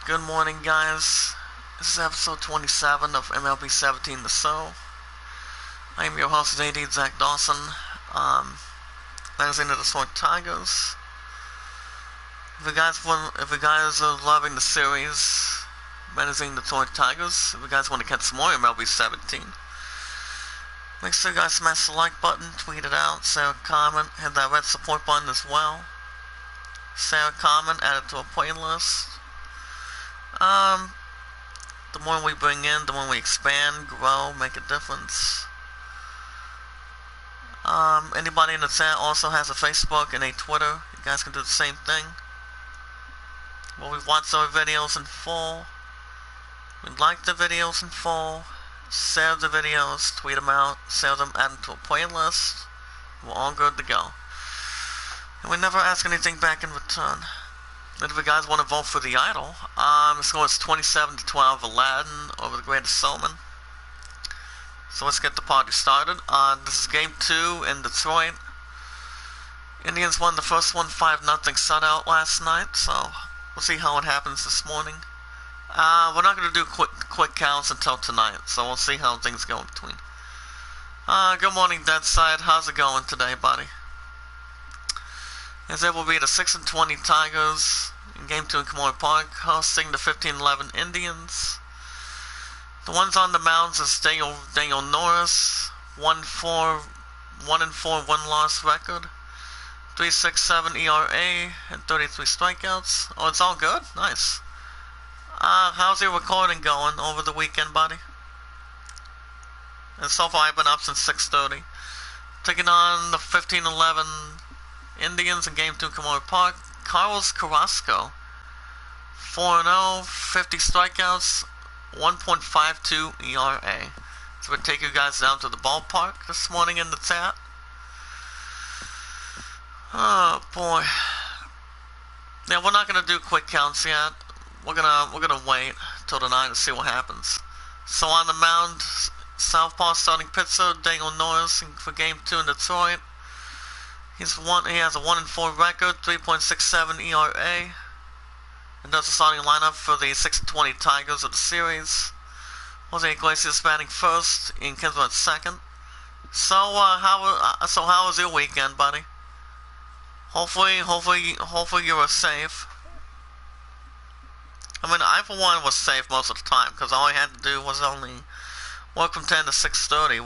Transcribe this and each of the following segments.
Good morning, guys. This is episode 27 of MLB 17 The Show. I am your host, AD Zach Dawson. Magazine of the Detroit Tigers. If you guys are loving the series, Magazine of the Detroit Tigers, if you guys want to catch some more MLB 17, make sure you guys smash the like button, tweet it out, share a comment, hit that red support button as well. Share a comment, add it to a playlist. The more we bring in, the more we expand, grow, make a difference. Anybody in the chat also has a Facebook and a Twitter. You guys can do the same thing. Well, we've watched our videos in full. We like the videos in full. Share the videos, tweet them out, share them, add them to a playlist. We're all good to go. And we never ask anything back in return. And if you guys want to vote for the idol, the score is 27-12 Aladdin over the Greatest Showman. So let's get the party started. This is game 2 in Detroit. Indians won the first one 5-0 shutout last night, so we'll see how it happens this morning. We're not going to do quick counts until tonight, so we'll see how things go in between. Good morning, Deadside. How's it going today, buddy? As it will be the 6-20 Tigers in Game 2 in Kamora Park, hosting the 15-11 Indians. The ones on the mounds is Daniel Norris, 1-4 1-loss record, 3.67 ERA, and 33 strikeouts. Oh, it's all good? Nice. How's your recording going over the weekend, buddy? And so far I've been up since 6:30. Taking on the 15-11 Indians in Game 2 Kamora Park. Carlos Carrasco, 4-0, 50 strikeouts, 1.52 ERA. So we'll take you guys down to the ballpark this morning in the chat. Oh boy. Yeah, we're not gonna do quick counts yet. We're gonna wait till tonight to see what happens. So on the mound, southpaw starting pitcher Daniel Norris for Game 2 in Detroit. He has a 1-4 record, 3.67 ERA, and does the starting lineup for the 6-20 Tigers of the series. Jose Iglesias batting first, Ian Kinsler at second. So how was your weekend, buddy? Hopefully you were safe. I mean, I for one was safe most of the time because all I had to do was only work from 10 to 6:30. It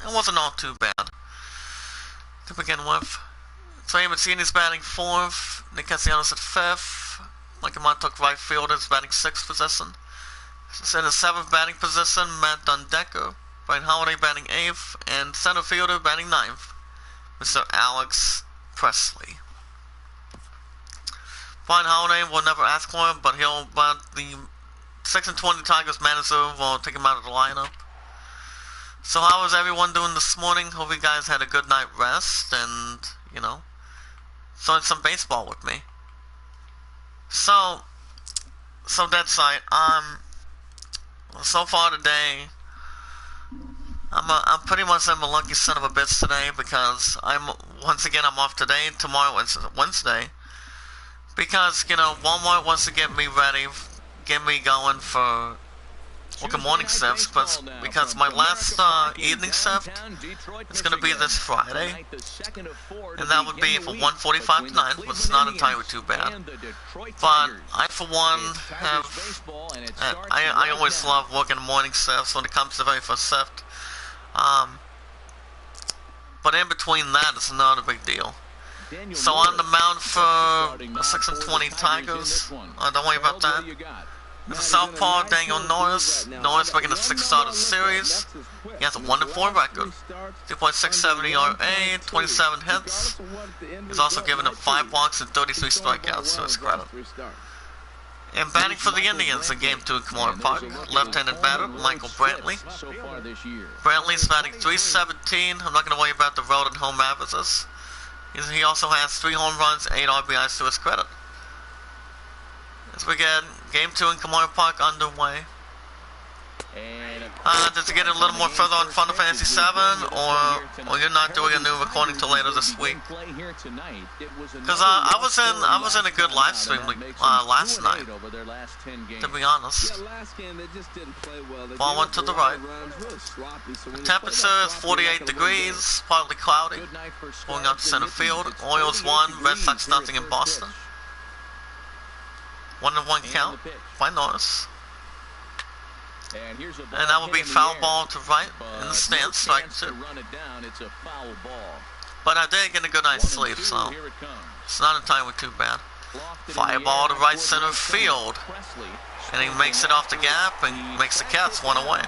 wasn't all too bad to begin with. Trey Mancini's batting 4th, Nick Castellanos at 5th, Mike Montauk right fielder is batting 6th position. In the 7th batting position, Matt Dundecker, Brian Holiday batting 8th, and center fielder batting 9th, Mr. Alex Presley. Brian Holiday will never ask for him, but the 6-20 Tigers manager will take him out of the lineup. So how was everyone doing this morning? Hope you guys had a good night rest and, saw some baseball with me. So that's right. So far today, I'm pretty much a lucky son of a bitch today because I'm off today. Tomorrow is Wednesday. Because, Walmart wants to get me ready, get me going for working morning shifts, because my last evening shift is going to be this Friday, and that would be from 1:45 to 9, which is not entirely too bad. But I, for one, I always love working morning shifts when it comes to the very first shift. But in between that, it's not a big deal. So on the mound for the 6-20 Tigers, don't worry about that. There's a southpaw, Daniel Norris. Norris making the 6th start of the series. He has a 1-4 record, 2.67 ERA, 27 hits. He's also given up 5 walks and 33 strikeouts to his credit. And batting for the Indians in Game 2 in Kamora Park, left-handed batter Michael Brantley. Brantley's batting .317. I'm not going to worry about the road and home averages. He also has 3 home runs, 8 RBIs to his credit. As we get Game 2 in Kamora Park underway. Did you get a little more further on Final Fantasy VII, or you're not doing a new recording till later this week? Because I was in a good live stream last night, to be honest. Ball went to the right. The temperature is 48 degrees, partly cloudy, going up to center field. Orioles 1, Red Sox nothing in Boston. 1-1 count by Norris. And that will be foul ball to right in the stance, strike 2. But I did get a good night's sleep, so it's not entirely too bad. Fly ball to right center field. And he makes it off the gap and makes the Cats one away.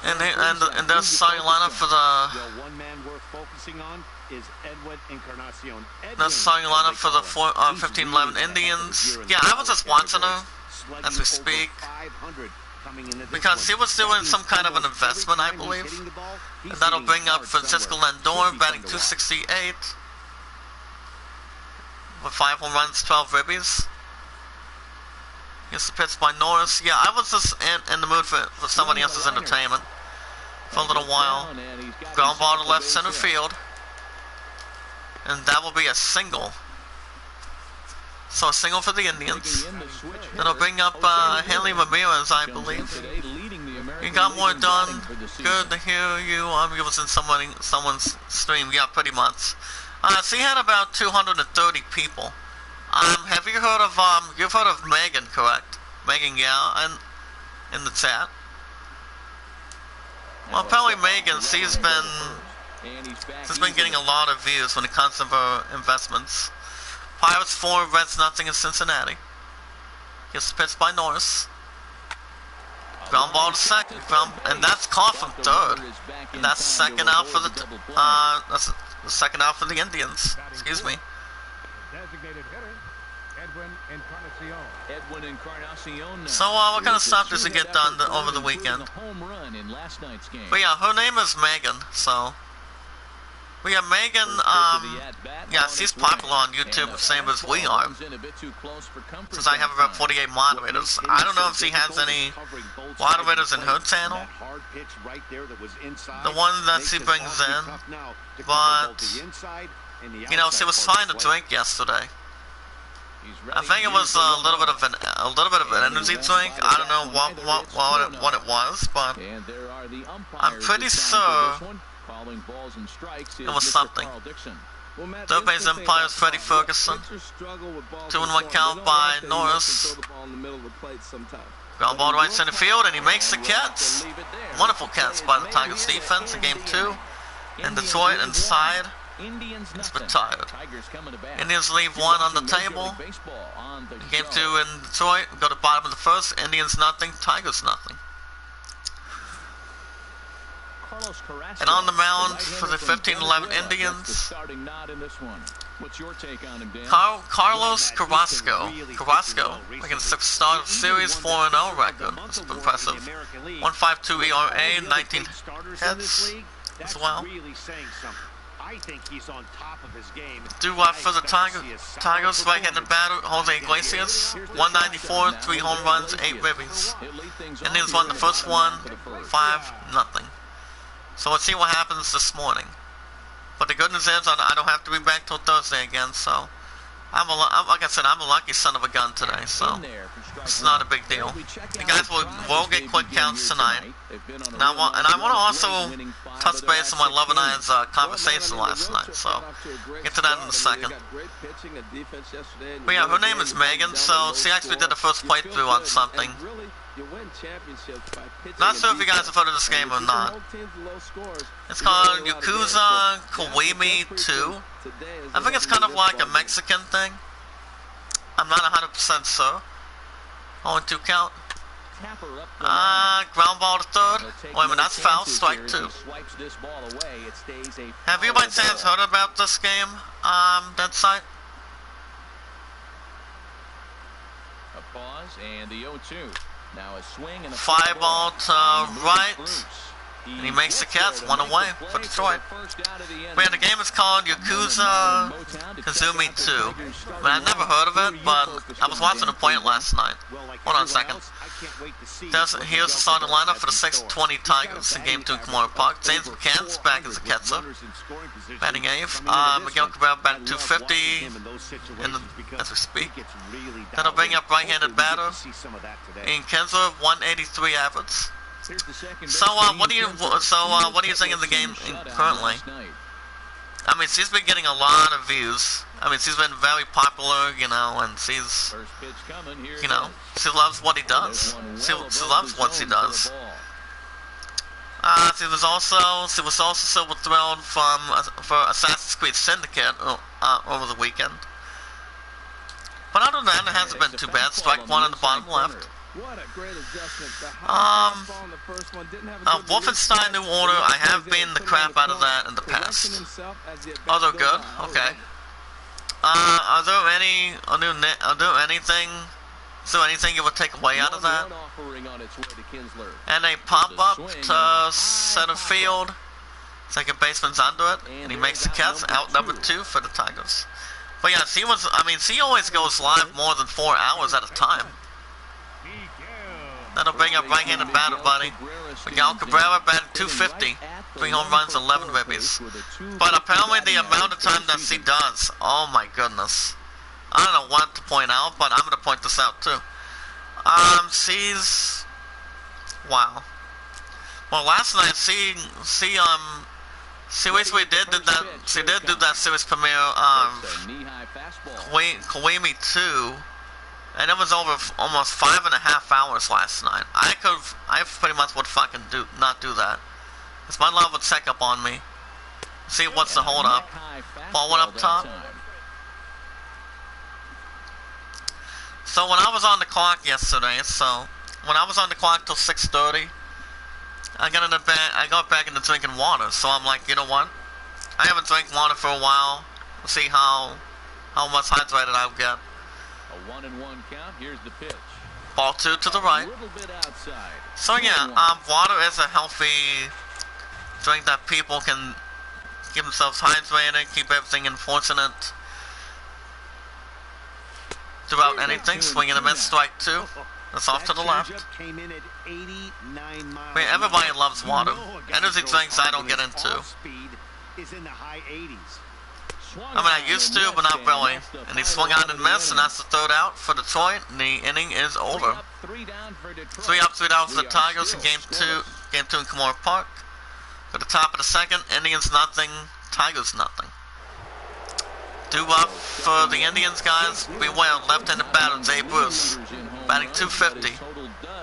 And their starting lineup for the starting lineup for the 15-11 Indians. Yeah, I was just watching her as we speak, because he was doing some kind of an investment, I believe, and that'll bring up Francisco Lindor, batting .268 with 5 home runs, 12 ribbies. Gets the pitch by Norris. Yeah, I was just in the mood for somebody else's entertainment for a little while. Ground ball to left center field. And that will be a single. So a single for the Indians. That'll bring up Hanley Ramirez, I believe. You got more done. Good to hear you. You was in someone's stream. Yeah, pretty much. So he had about 230 people. Have you heard of, you've heard of Megan, correct? Megan, yeah, and in the chat. Well, apparently Megan, she's been getting a lot of views when it comes to her investments. Pirates 4, Reds nothing in Cincinnati. Gets the pitch by Norris. Ground ball to second, and that's caught from third. And that's second out for that's the second out for the Indians. Excuse me. So what kind of stuff does it get done over the weekend? But yeah, her name is Megan, so. But yeah, Megan, yeah, she's popular on YouTube, same as we are. Since I have about 48 moderators. I don't know if she has any moderators in her channel. The one that she brings in. But, you know, she was trying to drink yesterday. I think it was a little bit of an energy drink. I don't know what it was, but I'm pretty sure it was something. Third base umpire is Freddie Ferguson. 2-1 count by Norris. Ground ball to right center field, and he makes the catch. Wonderful catch by the Tigers defense in Game 2. And Detroit inside. It's retired. Indians leave 1 on the table. Game 2 in Detroit. Go to bottom of the first. Indians nothing. Tigers nothing. And on the mound for the 15-11 Indians, Carlos Carrasco. Carrasco making a 6th start of series, 4-0 record. That's impressive. 1.52 ERA, 19 hits as well. I think he's on top of his game. For the Tigers, right-handed batter, Jose Iglesias, 194, 3 home runs, 8 ribbies. Indians won the first one, 5-0. So let's see what happens this morning. But the good news is I don't have to be back till Thursday again, so like I said, I'm a lucky son of a gun today, so it's not a big deal. You guys will get quick counts tonight. And I want to also touch base on my Love and I's conversation last night, so get to that in a second. But yeah, her name is Megan, so she actually did the first playthrough on something. Not sure if you guys have heard of this game or not. It's called Yakuza Kiwami 2. I think it's kind of like a Mexican thing. I'm not 100% sure. 0-2 count. Ground ball to third. Wait a minute, that's foul. Strike 2. Have you by chance heard about this game, Dead Sight? A pause and the 0-2. Now a swing and a fly ball to right. And he makes the catch, one away for Detroit. Man, the game is called Yakuza Kazumi 2. Man, I've never heard of it, but I was watching the point last night. Hold on a second. Here's the starting lineup for the 620 Tigers in Game 2 in Kimura Park. James McCann's back as a catcher, batting 8th. Miguel Cabrera batting 250 as we speak. That'll bring up right-handed batter Ian Kensler, 183 average. So what do you think of the game currently? I mean, she's been getting a lot of views. I mean, she's been very popular, you know, and she's, you know, she loves what he does. She loves what she does. She was also silver thrilled for Assassin's Creed Syndicate over the weekend. But other than that, it hasn't been too bad. Strike one on the bottom left. What a great adjustment. Wolfenstein New Order, I have beaten the crap out of that in the past. Oh, they're good? Okay. Is there anything you would take away out of that? And a pop-up to center field. Second baseman's under it, and he makes the catch. Out number 2 for the Tigers. But yeah, she always goes live more than 4 hours at a time. That'll bring up right-handed batter, buddy. Miguel Cabrera batted 250, 3 home runs, 11 ribbies. But apparently the amount of time that she does, oh my goodness. I don't know what to point out, but I'm going to point this out too. She's, wow. Well, last night she basically did that series premiere of Kiwami 2. And it was over almost 5.5 hours last night. I pretty much would fucking not do that. Because my love would check up on me. See what's the hold up. Ball went up top. So when I was on the clock yesterday, till 6:30, I got back into drinking water. So I'm like, you know what? I haven't drank water for a while. We'll see how much hydrated I'll get. A 1-1 count. Here's the pitch. Ball 2 to the right. So yeah, water is a healthy drink that people can keep themselves hydrated, keep everything unfortunate throughout anything. Swinging a miss, strike 2. That's off to the left. I mean, everybody loves water. Energy drinks I don't get into. I mean, I used to, but not really. And he swung out and missed, and that's the 3rd out for Detroit, and the inning is over. 3 up, 3 down for the Tigers in Game 2 in Kimura Park. For the top of the 2nd, Indians nothing, Tigers nothing. Due up for the Indians, guys. Beware, left-handed batter, Jay Bruce. Batting 250,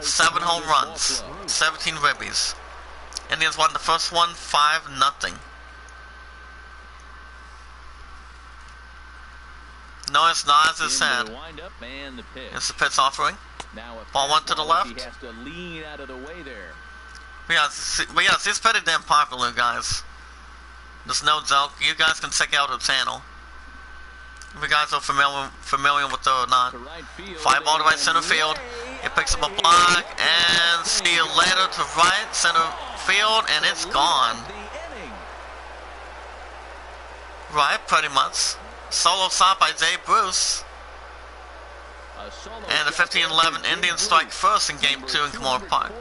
7 home runs, 17 ribbies. Indians won the first one, 5-0. Notice nods his head. It's the pitch offering. Ball 1 to the left. But yeah, she's pretty damn popular, guys. There's no joke. You guys can check out her channel. If you guys are familiar with her or not. Fly ball to right center field. It picks up a block, and see you later to right center field, and it's gone. Right, pretty much. Solo stop by Jay Bruce. And the 15-11 Indians strike first in Game 2 in Kimura Park.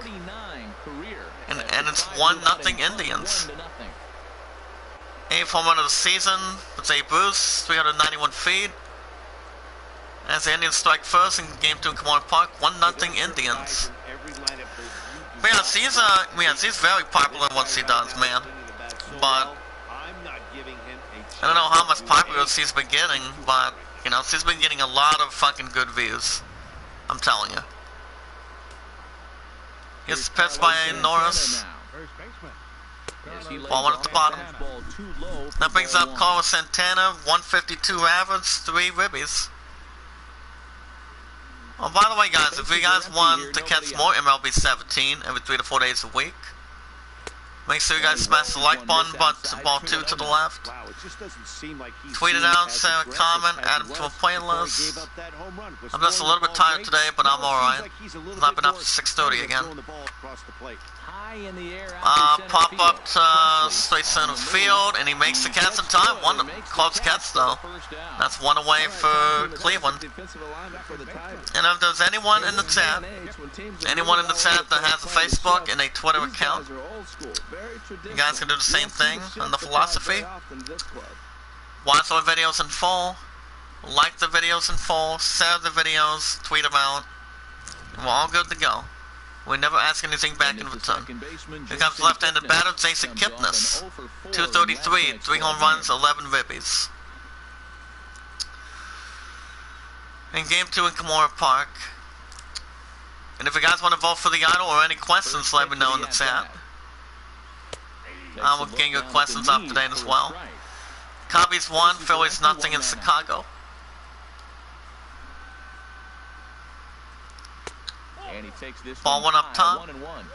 And it's 1-0 Indians. 8th home run of the season for Jay Bruce, 391 feet. As the Indians strike first in Game 2 in Kimura Park, 1-0 Indians. But yeah, she's very popular in what she does, man. But I don't know how much popular she's been getting, but, you know, she's been getting a lot of fucking good views. I'm telling you. Here's the pitch by Norris. Ball 1 at the bottom. That brings up Carlos Santana, 152 average, 3 ribbies. Oh, by the way, guys, if you guys want to catch more MLB 17 every 3 to 4 days a week, Make sure you guys smash the like button, but ball 2 to the left. Wow, it just doesn't seem like he's Tweet it out, say a comment, add it to a playlist. I'm just a little bit tired today, but I'm alright. I've been up to 6:30 again. Pop up to straight center field, and he makes the catch in time. One close catch though. That's one away for Cleveland. And if there's anyone in the chat that has a Facebook and a Twitter account, you guys can do the same thing on the philosophy. Watch our videos in full, like the videos in full, share the videos, tweet them out, and we're all good to go. We never ask anything back in return. Here comes left-handed batter, Jason Kipnis. 233, 3 home runs, 11 ribbies. In Game 2 in Kimura Park. And if you guys want to vote for the idol or any questions, let me know in the chat. We'll get your questions up to date as well. Cubbies 1, Phillies nothing in Chicago. Ball 1 up top.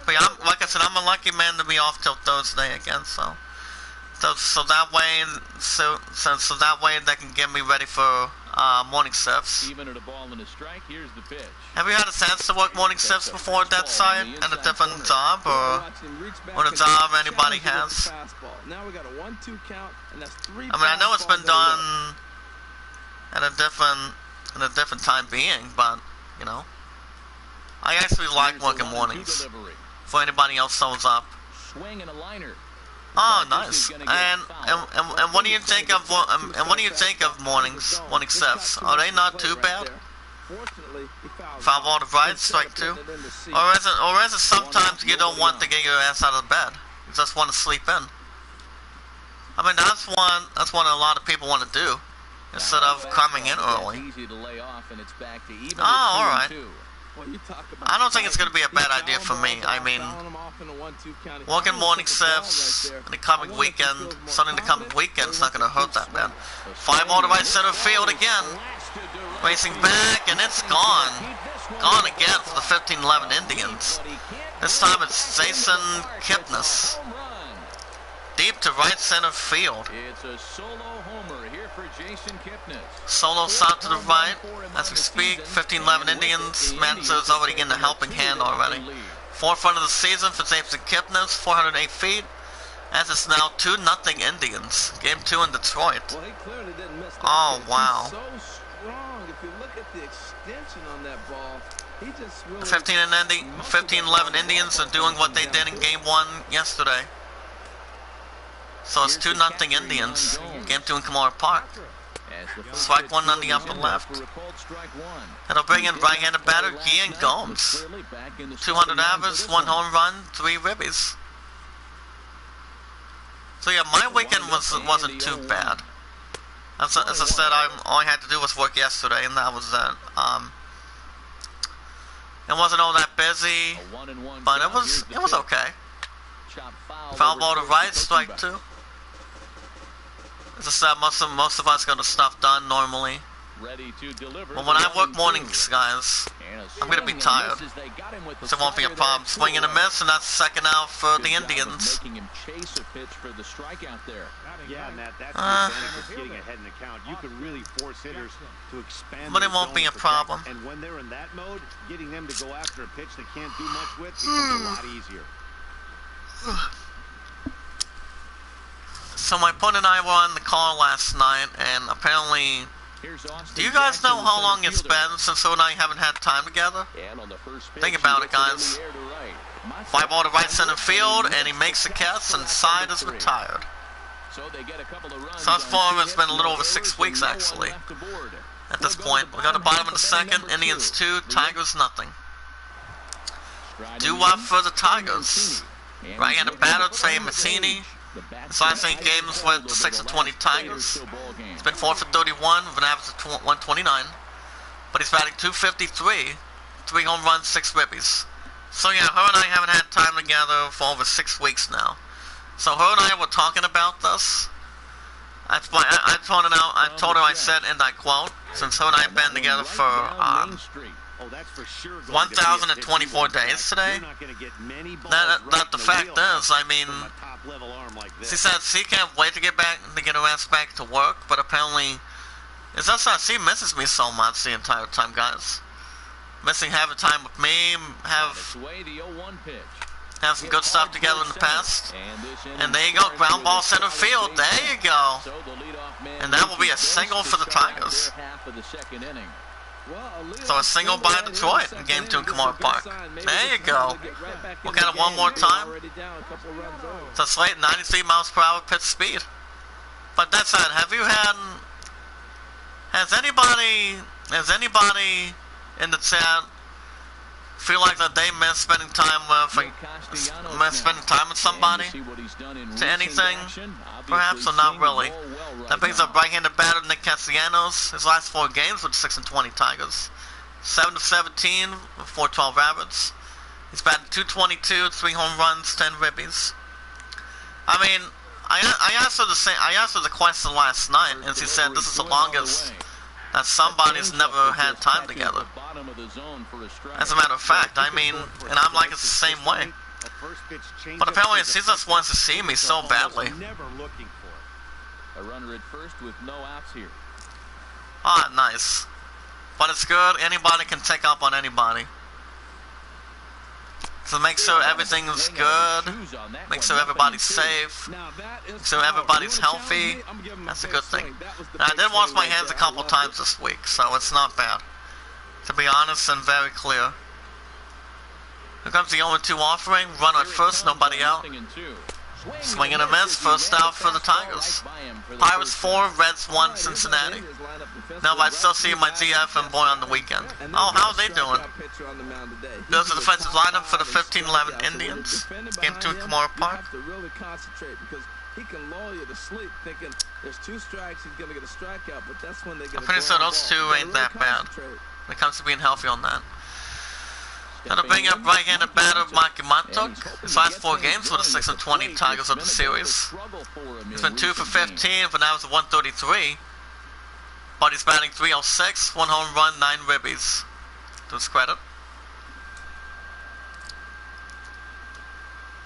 But yeah, like I said, I'm a lucky man to be off till Thursday again, so that way they can get me ready for morning shifts. Have you had a chance to work morning shifts before at that site at a different job, or a job anybody has? I mean, I know it's been done at a different time being, but you know, I actually like working mornings. For anybody else shows up. Oh, nice. And what do you think of morning shifts? Are they not too bad? Foul ball to right, strike 2. Or is it sometimes you don't want to get your ass out of bed? You just want to sleep in. I mean, that's what a lot of people want to do instead of coming in early. Oh, all right. I don't think it's going to be a bad idea for me. I mean, working morning shifts in the coming weekend, Sunday the coming weekend's not going to hurt that bad. 5 ball to right center field again. Racing back, and it's gone. Gone again for the 15-11 Indians. This time it's Jason Kipnis. Deep to right center field. It's a solo homer here for Jason Kipnis. Solo shot to the right. As we speak, 15-11 Indians. Manso's already getting a helping hand already. 4th run of the season for Jason Kipnis, 408 feet. As it's now 2-0 Indians. Game 2 in Detroit. Oh, wow. 15-11 Indians are doing what they did in Game 1 yesterday. So it's 2-0 Indians. Game 2 in Kimura Park. Strike 1 on the upper left. That'll bring in right-handed batter Ian Gomes. 200 average, 1 home run, 3 ribbies. So yeah, my weekend wasn't too bad. As I said, all I had to do was work yesterday, and that was that. It wasn't all that busy, but it was okay. Foul ball to right, strike 2. As I said, most of us got the stuff done normally. But when I work mornings, guys, I'm going to be tired. So it won't be a problem. Swing and a miss, and that's second out for the Indians. Yeah, Matt, that's the advantage of getting ahead in the count. You can really force hitters to expand. But it won't be a problem. And when they're in that mode, getting them to go after a pitch they can't do much with becomes a lot easier. So my opponent and I were on the call last night, and apparently, do you guys know how long it's been since her and I haven't had time together? Think about it, guys. 5 ball to right center field, and he makes the catch, and side is retired. So as far it's been a little over 6 weeks, actually. At this point, we got the bottom of the second, Indians 2, Tigers nothing. Due up for the Tigers. Right-handed batter, Trey Mancini. His last 8 games went to 6-20 Tigers. He's been 4 for 31 with an average of 129. But he's batting .253, 3 home runs, 6 ribbies. So yeah, her and I haven't had time together for over 6 weeks now. So her and I were talking about this. I told her, I said, and I quote, since her and I have been together for Oh, that's for sure. 1,024 days today. That the fact is, I mean, she said she can't wait to get her ass back to work, but apparently, it's just that she misses me so much the entire time, guys. Missing having time with me, have some good stuff together in the past. And there you go, ground ball center field. There you go. And that will be a single for the Tigers. So a single by Detroit in Game 2 in Kamara Park. There you go. Look at it one more time. So Slate, 93 miles per hour pitch speed. But that said, has anybody in the chat feel like that they miss spending time with somebody to anything, perhaps, or not really? That brings up right-handed batter Nick Castellanos. His last 4 games with 6-20 Tigers, 7-17 with 4.12 average. He's batted .222, 3 home runs, 10 ribbies. I mean, I asked her the question last night, and she said this is the longest that somebody's never had time together. As a matter of fact, I mean, and I'm like, it's the same way. But apparently she just wants to see me so badly. A runner at first with no outs here. Ah, nice. But it's good, anybody can take up on anybody. So make sure everything's good, make sure everybody's safe, make sure everybody's healthy. That's a good thing. Now, I did wash my hands a couple times this week, so it's not bad. To be honest and very clear. Here comes the 0-2 offering, runner at first, nobody out. Swing and a miss, first out for the Tigers. Pirates 4, Reds 1, Cincinnati. Now I still see my GF and boy on the weekend. Oh, how are they doing? There's the defensive lineup for the 15-11 Indians. Game 2 in Kamara Park. I'm pretty sure those two ain't that bad when it comes to being healthy on that. Gonna bring up right-handed batter Mike Montauk. His last 4 games were the 6-20 Tigers of the series. He's been 2 for 15, but now it's a 133. But he's batting .306, 1 home run, 9 ribbies. To his credit.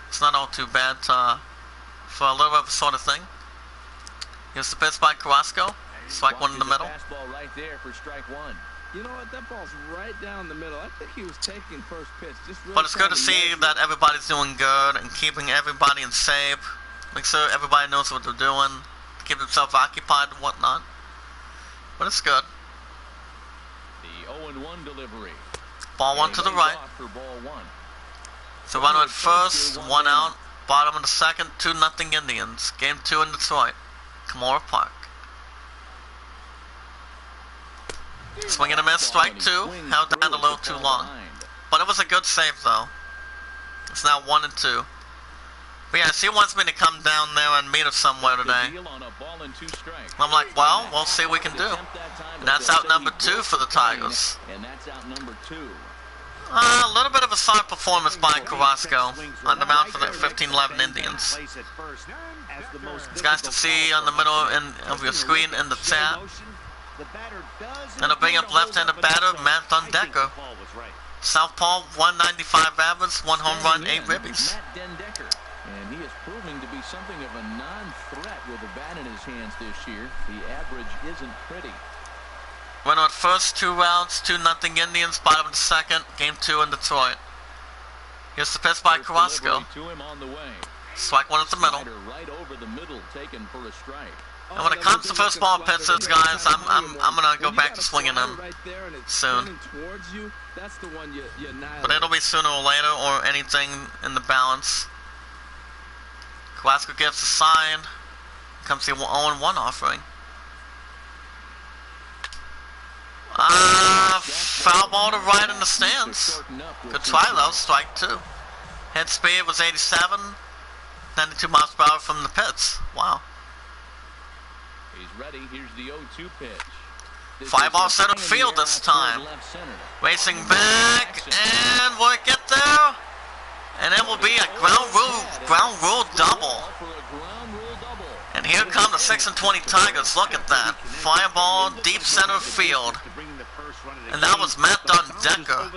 It's not all too bad for a little bit of a sort of thing. Here's the pitch by Carrasco. Strike 1 in the middle. You know what? That ball's right down the middle. I think he was taking first pitch. But it's good to see that everybody's doing good and keeping everybody in shape. Make sure everybody knows what they're doing. Keep themselves occupied and whatnot. But it's good. The 0-1 delivery. Ball 1 to the right. So runner at first, 1 out. Bottom of the second, 2-0 Indians. Game 2 in Detroit. Kamara Park. Swing and a miss, strike 2. Held down a little too long. But it was a good save, though. It's now 1-2. But yeah, she wants me to come down there and meet her somewhere today. I'm like, well, we'll see what we can do. And that's out number 2 for the Tigers. A little bit of a solid performance by Carrasco on the mound for the 15-11 Indians. As guys can see on the middle of your screen in the chat. And I'll bring up left-handed batter Matt Dundecker. Southpaw, 195 average, 1 home run, 8 ribbies. And he is proving to be something of a non-threat with a bat in his hands this year. The average isn't pretty. Runner at first, 2 outs, 2-0 Indians, bottom of the second, game 2 in Detroit. Here's the pitch by Carrasco. Strike 1 at the middle. Right over the middle, taken for a strike. And when it comes to first ball pitches, guys, I'm gonna go back to swinging them soon. But it'll be sooner or later, or anything in the balance. Carrasco gives a sign. Comes the 0-1 offering. Foul ball to right in the stands. Good try though, strike 2. Head speed was 87, 92 miles per hour from the pits. Wow. He's ready. Here's the 0-2 pitch. 5 off center field this time. Racing back, and will it get there? And it will be a ground rule double. And here come the 6-20 Tigers. Look at that. Fly ball, deep center field. And that was Matt Decker.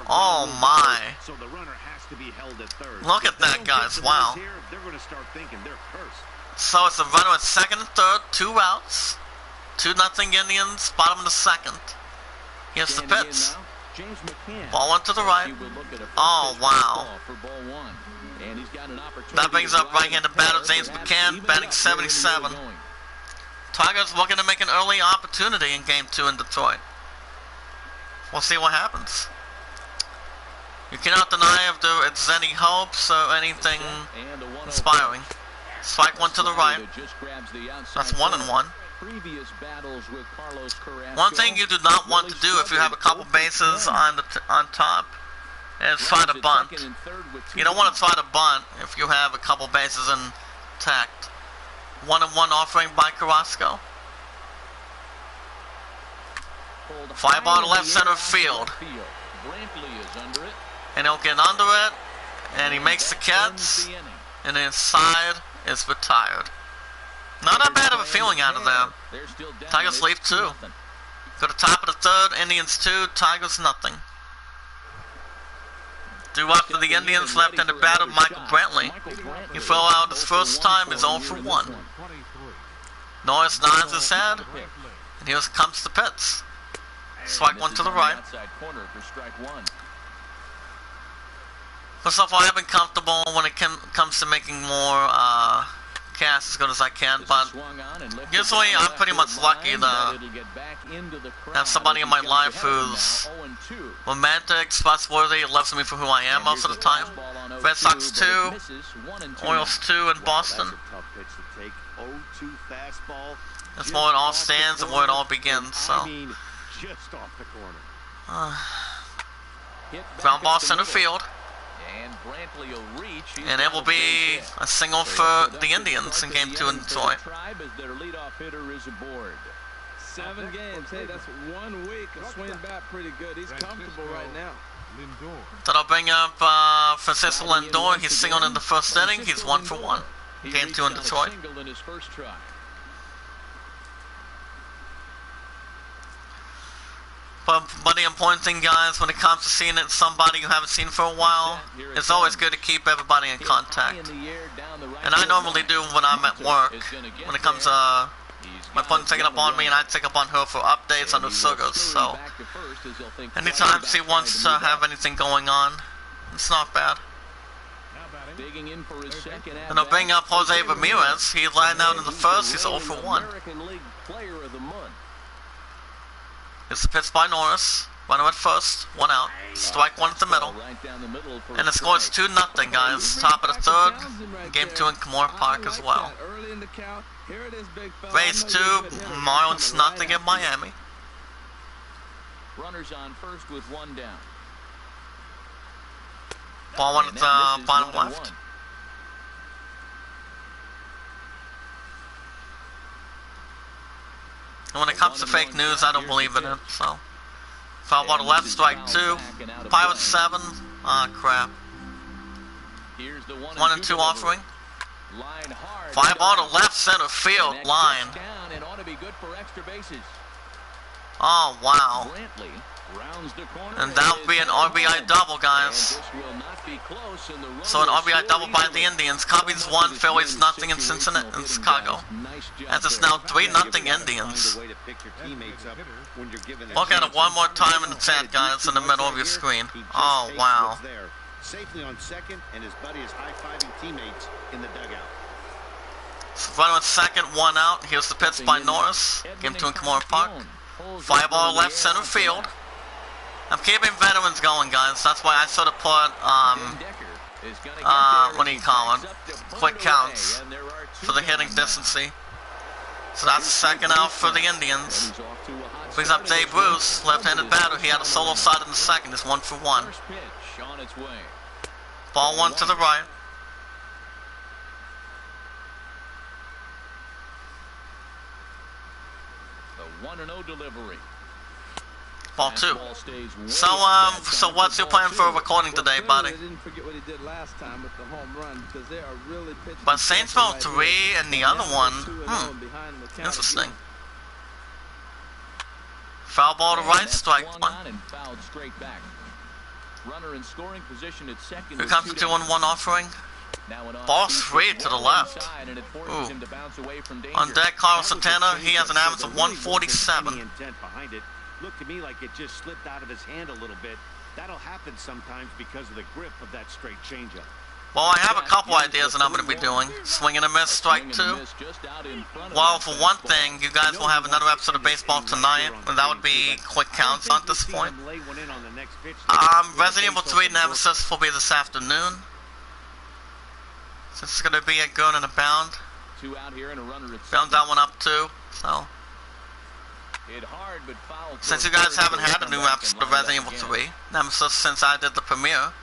Oh my. So the runner has to be held at third. Look at that, guys. Wow. They're going to start thinking they're cursed. So it's a runner at second and third, 2 outs. 2-0 Indians, bottom of the second. Here's the pitch. Ball went to the right. Oh, wow. That brings up right-handed batter James McCann, batting 77. Tigers looking to make an early opportunity in Game 2 in Detroit. We'll see what happens. You cannot deny if there is any hopes or anything inspiring. Strike one to the right. That's 1-1. One thing you do not want to do if you have a couple bases on top is try to bunt. You don't want to try to bunt if you have a couple bases intact. 1-1 offering by Carrasco. Fly ball to left center field. And he'll get under it. And he makes the catch. And inside is retired. Not that bad of a feeling out of there. Tigers leave 2. Go to top of the third. Indians 2. Tigers nothing. Due up for the Indians, left-handed batter Michael Brantley. He fell out his first time, is 0 for 1. Norris nods his head, and here comes the pitch. Strike one to the right. First off, I have been comfortable when it comes to making more cast as good as I can, but usually I'm pretty much lucky to have somebody in my life who's romantic, trustworthy, loves me for who I am most of the time. Red Sox 2, Orioles 2 in Boston. That's where it all stands and where it all begins, so. Ground ball center field. And it will be a single for the Indians in Game 2 in Detroit. 7 games. Hey, that's 1 week of swinging bat pretty good. He's comfortable right now. That'll bring up Francisco Lindor. He's singled in the first inning. He's 1 for 1. Game 2 in Detroit. But the important thing, guys, when it comes to seeing it somebody you haven't seen for a while, it's always good to keep everybody in contact. And I normally do when I'm at work. When it comes to my phone taking up on me, and I take up on her for updates on the Surgers. So anytime she wants to have anything going on, it's not bad. And I'll bring up Jose Ramirez. He lined out in the first. He's 0 for 1. It's the pitch by Norris. Runner at first. 1 out. Strike one at the middle. And the score is 2-0, guys. Top of the third. Game 2 in Kimura Park as well. Rays 2. Marlins nothing in Miami. Runners on first with 1 down. Ball one at the bottom left. And when it comes to fake news, I don't believe in it, so. Foul ball to left, strike 2. Pirates 7. Ah, crap. 1 and 2 offering. Fly ball to left center field line. Oh, wow. And that would be an RBI double, guys. So an RBI double by the Indians. Cubbies 1, Phillies nothing in Cincinnati and Chicago. As it's now 3-0 Indians. Look at it one more time in the chat, guys, in the middle of your screen. Oh, wow. Safely on second, and his buddy is high-fiving teammates in the dugout. Runner at second, 1 out. Here's the pitch by Norris. Game 2 in Kimura Park. Fly ball left center field. I'm keeping veterans going, guys. That's why I sort of put, what do you call it? Quick counts for the hitting distancy. So that's second out for the Indians. Brings up Dave Bruce, left-handed batter. He had a solo side in the second. It's 1 for 1. Ball 1 to the right. The 1-0 delivery. Ball 2. So what's your plan for recording today, buddy? But Saints fell 3 and the other one, interesting. Foul ball to right, strike one. And fouled straight back. Runner in scoring position at second. Here comes the 2-1 offering. Ball straight to the left. Ooh. On deck, Carlos Santana. He has an average of 147. Looked to me like it just slipped out of his hand a little bit. That'll happen sometimes because of the grip of that straight changeup. Well, I have a couple ideas that I'm going to be doing. Swing and a miss, strike two. Well, for one thing, you guys will have another episode of baseball tonight, and that would be quick counts at this point. Resident Evil 3 Nemesis will be this afternoon. So it's going to be a good and a bound. Bound that one up too, so. Since you guys haven't had a new episode of Resident Evil 3 Nemesis since I did the premiere,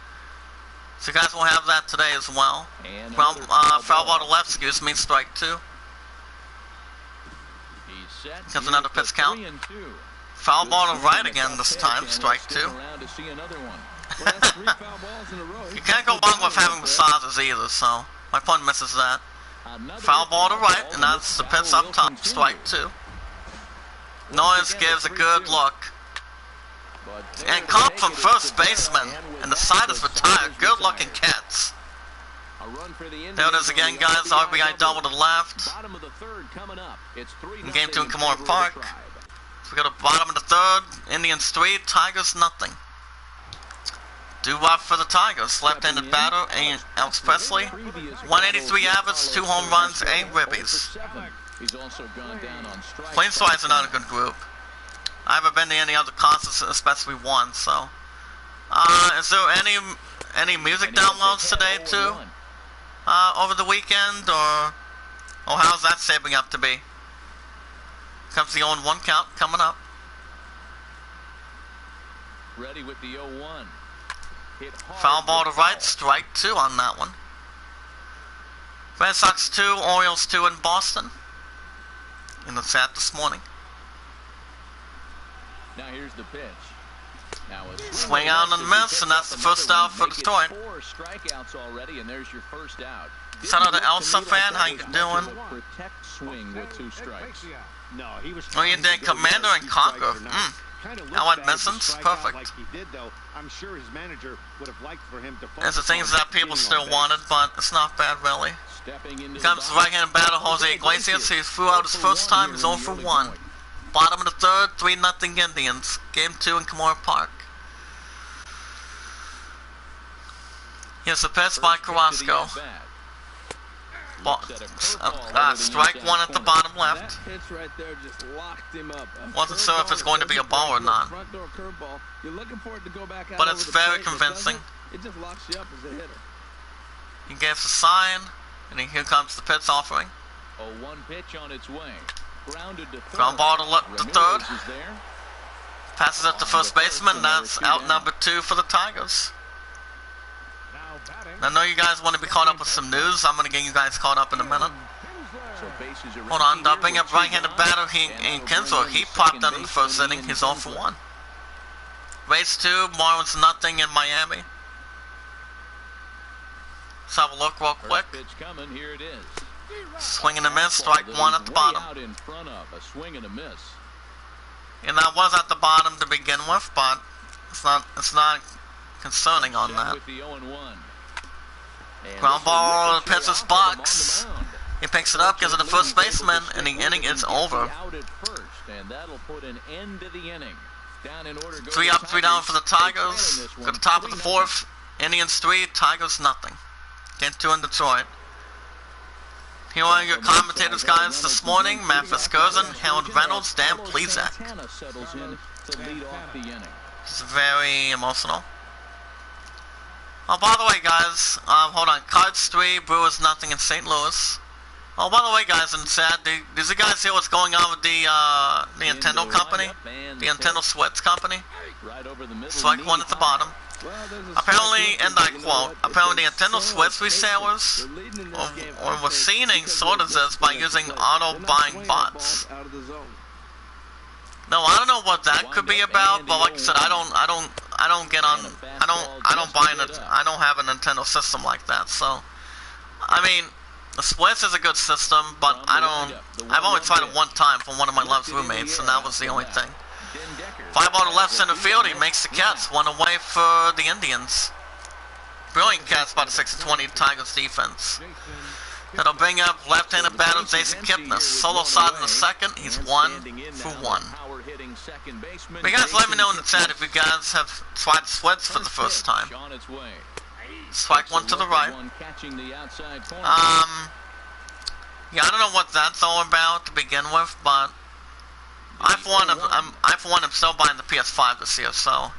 so you guys will have that today as well. Foul ball to left, excuse me, strike two. Comes another pitch count. Foul ball to right again this time, strike two. You can't go wrong with having massages either, so my point misses that. Foul ball to right, and that's the pitch up top, strike two. Noyes gives a good look. And caught from first baseman, and the side is retired. Good looking catch. There it is again, guys. RBI double to the left. In game 2 in Kimura Park. So we go to bottom of the third. Indians 3, Tigers nothing. Do-wop for the Tigers. Left-handed batter, Alex Presley. 183 average, 2 home runs, 8 ribbies. Plains-wise are not a good group. I haven't been to any other concerts, especially one, so. Is there any music downloads today, too? Over the weekend, or how's that shaping up to be? Comes the 0-1 count coming up. Ready with the 0-1. Foul ball to right, strike two on that one. Red Sox 2, Orioles 2 in Boston. In the chat this morning. Now here's the pitch. Now swing out and miss, and that's the first out for Detroit. 4 strikeouts already, and there's your first out. Shout out to Elsa fan, how you doing? Protect swing with 2 strikes. No, he was. Oh, you did Commander and Conquer. Allied Missons, perfect. Like he did, though. I'm sure his manager would have liked for him to. There's the things that people still wanted, but it's not bad really. Comes the right-handed batter, Jose Iglesias. He threw out his first time. He's 0 for 1. Bottom of the third, 3-0 Indians. Game 2 in Kimura Park. Here's the pitch by Carrasco. Strike one at the bottom left. Wasn't sure if it's going to be a ball or not. But it's very convincing. He gave the sign, and here comes the pitch offering. 0-1 pitch on its way. Ground ball to third. Passes it to first baseman, and that's out number 2 for the Tigers. I know you guys want to be caught up with some news. I'm going to get you guys caught up in a minute. Hold on, they'll bring up right-handed batter in Kinsler. He popped out in the first inning. He's 0 for 1. Rays 2, Marlins nothing in Miami. Let's have a look real quick. Swing and a miss, strike one at the bottom. And that was at the bottom to begin with, but it's not concerning on that. Ground ball, pitcher's box. He picks it up, gives it to first baseman, and the inning is over. 3 up, 3 down for the Tigers. Go to top of the 4th. Indians 3, Tigers nothing. Game 2 in Detroit. Here are your commentators, guys, this morning. Matt Fiskirzen, Harold Reynolds, Dan Plezak. It's very emotional. Oh, by the way, guys, hold on. Cards 3, Brewers nothing in St. Louis. Oh, by the way, guys, in chat, did you guys hear what's going on with the Nintendo company? The Nintendo Switch company? Strike one at the bottom. Apparently, and I quote, apparently the Nintendo Switch resellers were seeing sort of this by using auto-buying bots. No, I don't know what that could be about, but like I said, I don't have a Nintendo system like that, so, I mean, the Switch is a good system, but I've only tried it one time from one of my love's roommates, and that was the only thing. Fly ball to left center field. He makes the catch. One away for the Indians. Brilliant catch by the 6-20 Tigers defense. That'll bring up left-handed batter Jason Kipnis. Solo side in the second. He's 1 for 1. But you guys let me know in the chat if you guys have tried Switch for the first time. Strike one to the right. Yeah, I don't know what that's all about to begin with, but I for one am still buying the PS5 this year, so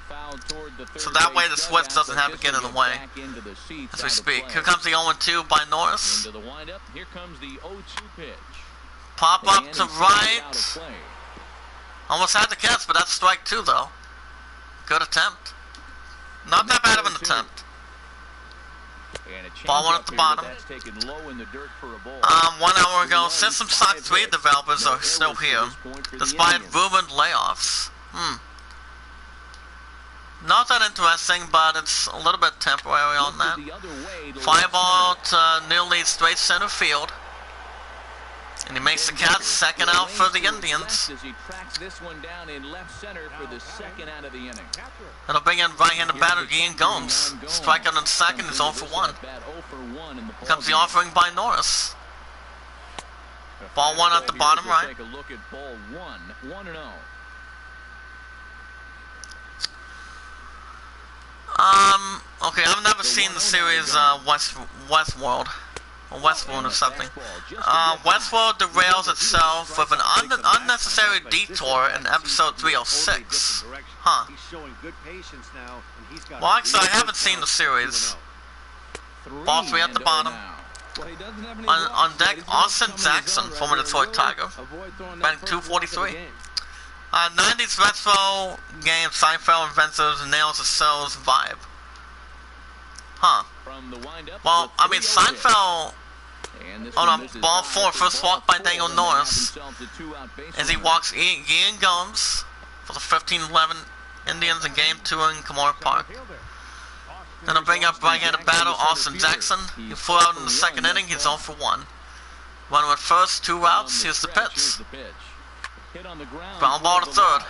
that way the Switch doesn't have to get in the way as we speak. Here comes the 0-2 by Norris. Pop up to right. Almost had the catch, but that's strike 2 though. Good attempt. Not that bad of an attempt. Ball one at the bottom. 1 hour ago, System Shock 3 developers are still here, despite rumored layoffs. Not that interesting, but it's a little bit temporary on that. Fly ball to nearly straight center field. And he makes the catch, second out for the Indians. That'll bring in right-handed batter Ian Gomes. Strike out in second, he's 0 for 1. Here comes the offering by Norris. Ball one at the bottom right. Okay, I've never seen the series Westworld. Or Westworld or something. Westworld derails itself with an unnecessary detour in episode 306. Huh. Well, actually, I haven't seen the series. Ball 3 at the bottom. On deck, Austin Jackson, former Detroit Tiger. Batting .243. 90s retro game Seinfeld inventors nails the cell's vibe. Huh. Well, I mean, Seinfeld. Oh no, ball 4, first walk by Daniel Norris. As he walks Ian Gomes for the 15-11 Indians in Game 2 in Kimura Park. Then I'll bring up right-handed batter Austin Jackson. He flew out in the second inning, he's 0 for 1. Runner at first, 2 outs, here's the pitch. Ground ball to third.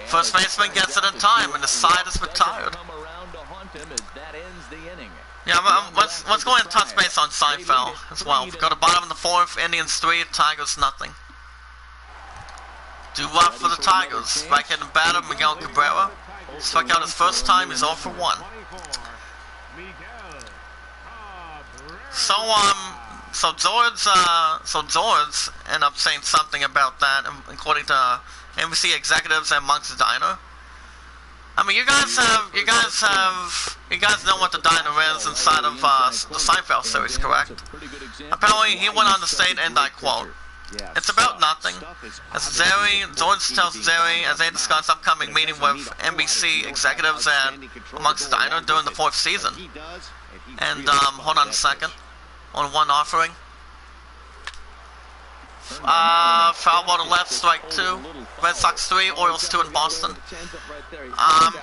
First baseman gets it in time, and the side is retired. Yeah, let's go ahead and touch base on Seinfeld as well. Go to bottom of the 4th, Indians 3, Tigers nothing. Do left for the Tigers. Right-handed batter Miguel Cabrera. Struck out his first time, he's 0 for 1. So George ended up saying something about that, according to NBC executives at Monk's Diner. I mean, you guys know what the diner is inside of the Seinfeld series, correct? Apparently, he went on to state, and I quote, "It's about nothing. As George tells Jerry, as they discuss upcoming meeting with NBC executives at Monk's Diner during the 4th season." And hold on a second. On one offering. Foul ball to left, strike 2. Red Sox 3, Orioles 2 in Boston.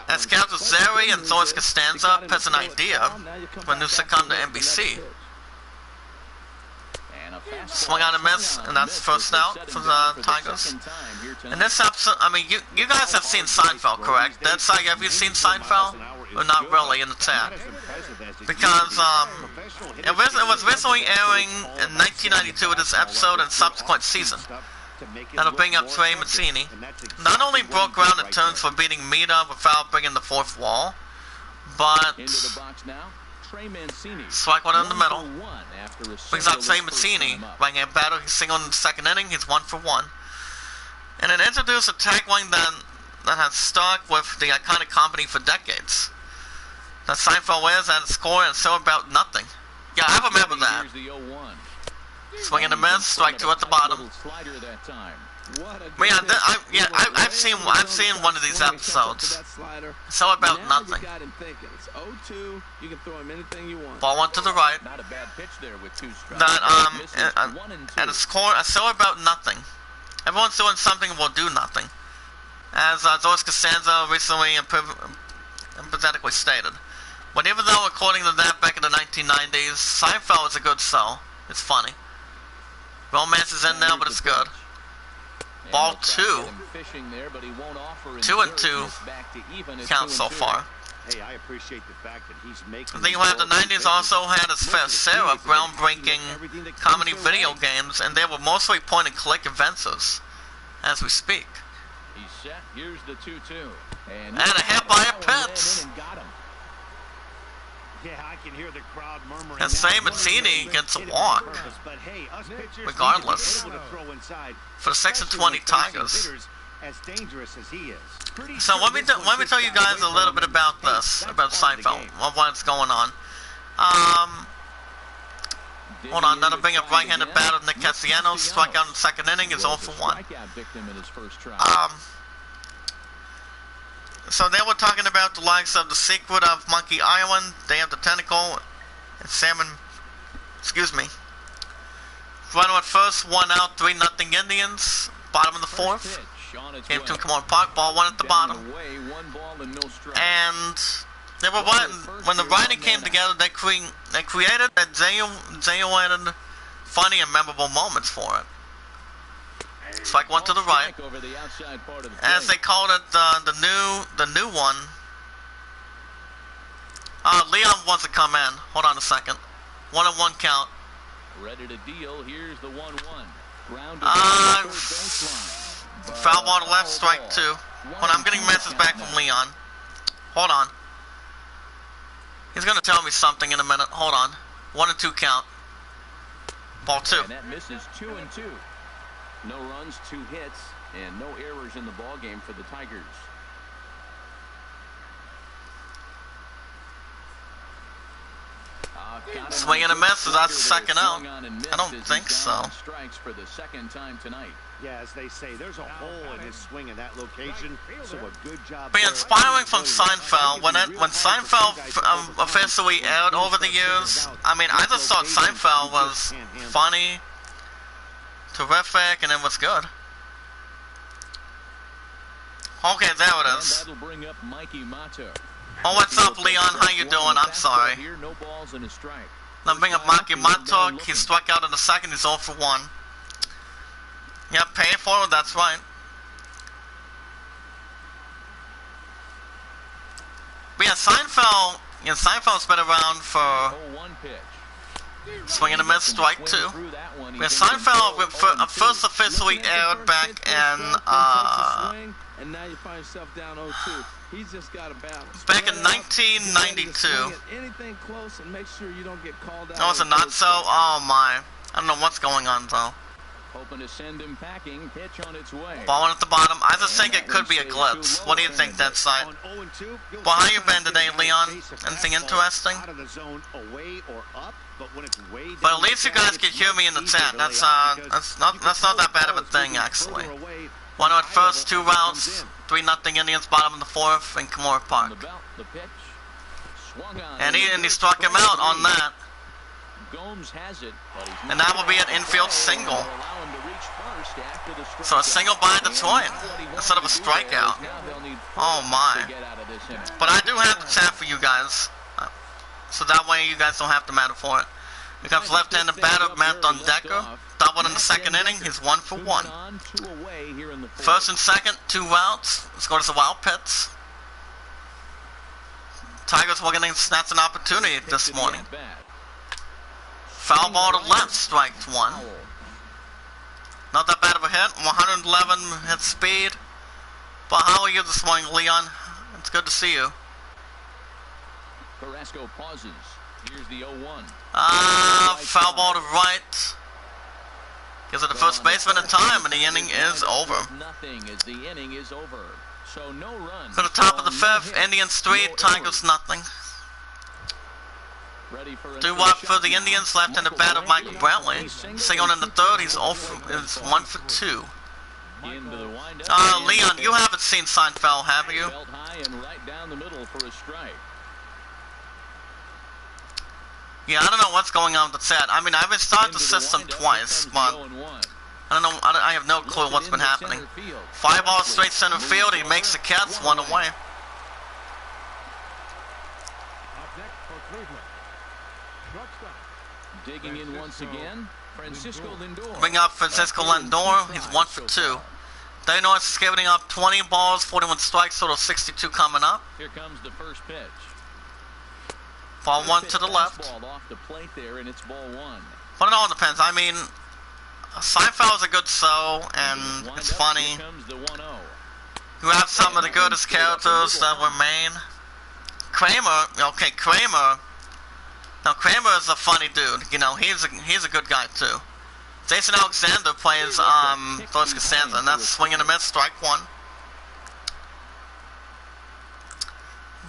As Captain Zeri and George Costanza pitch an idea for a new sitcom to NBC. Swung on a miss, and that's first out for the Tigers. In this episode, I mean, you guys have seen Seinfeld, correct? That's like, have you seen Seinfeld? Or not really in the chat? Because it was originally airing in 1992 with this episode and subsequent season. That'll bring up Trey Mancini. Not only broke ground in terms for beating Mita without breaking the 4th wall, but strike one in the middle. Brings out Trey Mancini. Right-hand batter, he's single in the second inning, he's 1 for 1. And it introduced a tagline that has stuck with the iconic company for decades. That Seinfeld is at a score and so about nothing. Yeah, I remember that. Swing and a miss, strike 2 at the bottom. But yeah, I've seen one of these episodes. So about nothing. Ball one to the right. That and a score, so about nothing. Everyone's doing something will do nothing. As George Costanza recently empathetically stated. But even though, according to that, back in the 1990s, Seinfeld is a good show. It's funny. Romance is in now, but it's good. Ball 2. 2-2 count so far. Hey, I appreciate the fact that he's making. I think the 90s also had its fair share of groundbreaking comedy video games, and they were mostly point-and-click adventures, as we speak. He's set. Here's the 2-2. And a hit by a Pitts. Yeah, I can hear the crowd murmuring. And Say Mazzini gets a walk, regardless, for the 6-20 Tigers. As dangerous as he is. So let me tell you guys a little bit about this, about Seinfeld, what's going on. Hold on, that'll bring up right-handed batter Nick Castellanos, struck out in the second inning, is 0 for 1. So they were talking about the likes of the secret of Monkey Island, Day of the Tentacle, and Salmon, excuse me. Runner at first, 1 out, 3-0 Indians, bottom of the 4th. Game 2 come on Park, ball 1 at the bottom. And they were when the writing came together, they created a genuine, funny and memorable moments for it. Strike 1 to the right. As they called it the new one. Leon wants to come in. Hold on a second. 1-1 count. Ready to deal. Here's the 1-1. Foul ball to left, strike 2. Hold on, I'm getting a message back from Leon. Hold on. He's gonna tell me something in a minute. Hold on. 1-2 count. Ball 2. And that misses 2-2. No runs, 2 hits, and no errors in the ball game for the Tigers. Swing and a miss. Is that the second out? I don't think so. Strikes for the second time tonight. Yeah, as they say, there's a hole in his swing in that location. So a good job. Be inspiring from Seinfeld. When Seinfeld officially aired over the years, I mean, I just thought Seinfeld was funny, terrific, and it was good. Okay, there it is. That'll bring up Mikey Mato. Oh, what's up, Leon? How you doing? I'm sorry. No balls and a strike. Now bring up Mikey Mato. He struck out in the second. He's 0 for 1. Yep, Payitforward, that's right. But yeah, Seinfeld's been around for swing and a miss, strike 2. Yeah, Seinfeld first officially aired back in and now you find yourself down 0-2. He's just got a battle. Back in 1992. Anything close and make sure you don't get called out. Oh, is it not so? Oh my. I don't know what's going on though. Hoping to send him packing. Pitch on its way. Ball 1 at the bottom. I just think it could be a glitch. What do you think, that side? Well, how you been today, Leon? Anything interesting? But at least you guys can hear me in the chat. That's not that bad of a thing, actually. 1 at first, 2 rounds, 3-0 Indians, bottom of the 4th, in Kimura Park. And he struck him out on that. And that will be an infield single. So a single by Detroit instead of a strikeout. Oh my. But I do have the chat for you guys. So that way you guys don't have to matter for it. Here comes left-handed batter Matt on Decker. Doubled in the second inning. He's 1 for 1. First and second, 2 outs. Let's go to the Wild Pitts. Tigers were going to snatch an opportunity this morning. Foul ball to left, strike 1. Not that bad of a hit. 111 hit speed. But how are you this morning, Leon? It's good to see you. Carrasco pauses. Here's the 0-1. Foul ball to right. Gives it the first baseman in time, and the inning is over. Nothing as the inning is over. So no runs. To the top of the 5th, Indians 3, Tigers nothing. 2 up for the Indians, left-handed batter Michael Brantley. Single in the 3rd, he's 1 for 2. Leon, you haven't seen Seinfeld, have you? Yeah, I don't know what's going on with the chat. I mean, I've restarted the system twice, but I don't know. I have no clue what's been happening. 5 balls straight center field. He makes the catch, 1 away. Digging in once again, Francisco Lindor. Bring up Francisco Lindor. He's 1 for 2. Dave Norris is giving up 20 balls, 41 strikes, total 62 coming up. Here comes the first pitch. Ball one to the left. Ball off the plate there, and it's ball one. But it all depends. I mean, Seinfeld is a good show, and it's funny. Here comes the 1-0. You have some of the greatest characters that were made. Kramer, okay, Kramer. Now Kramer is a funny dude. You know, he's a good guy too. Jason Alexander plays Doris Costanza, and that's swing and a miss, strike one.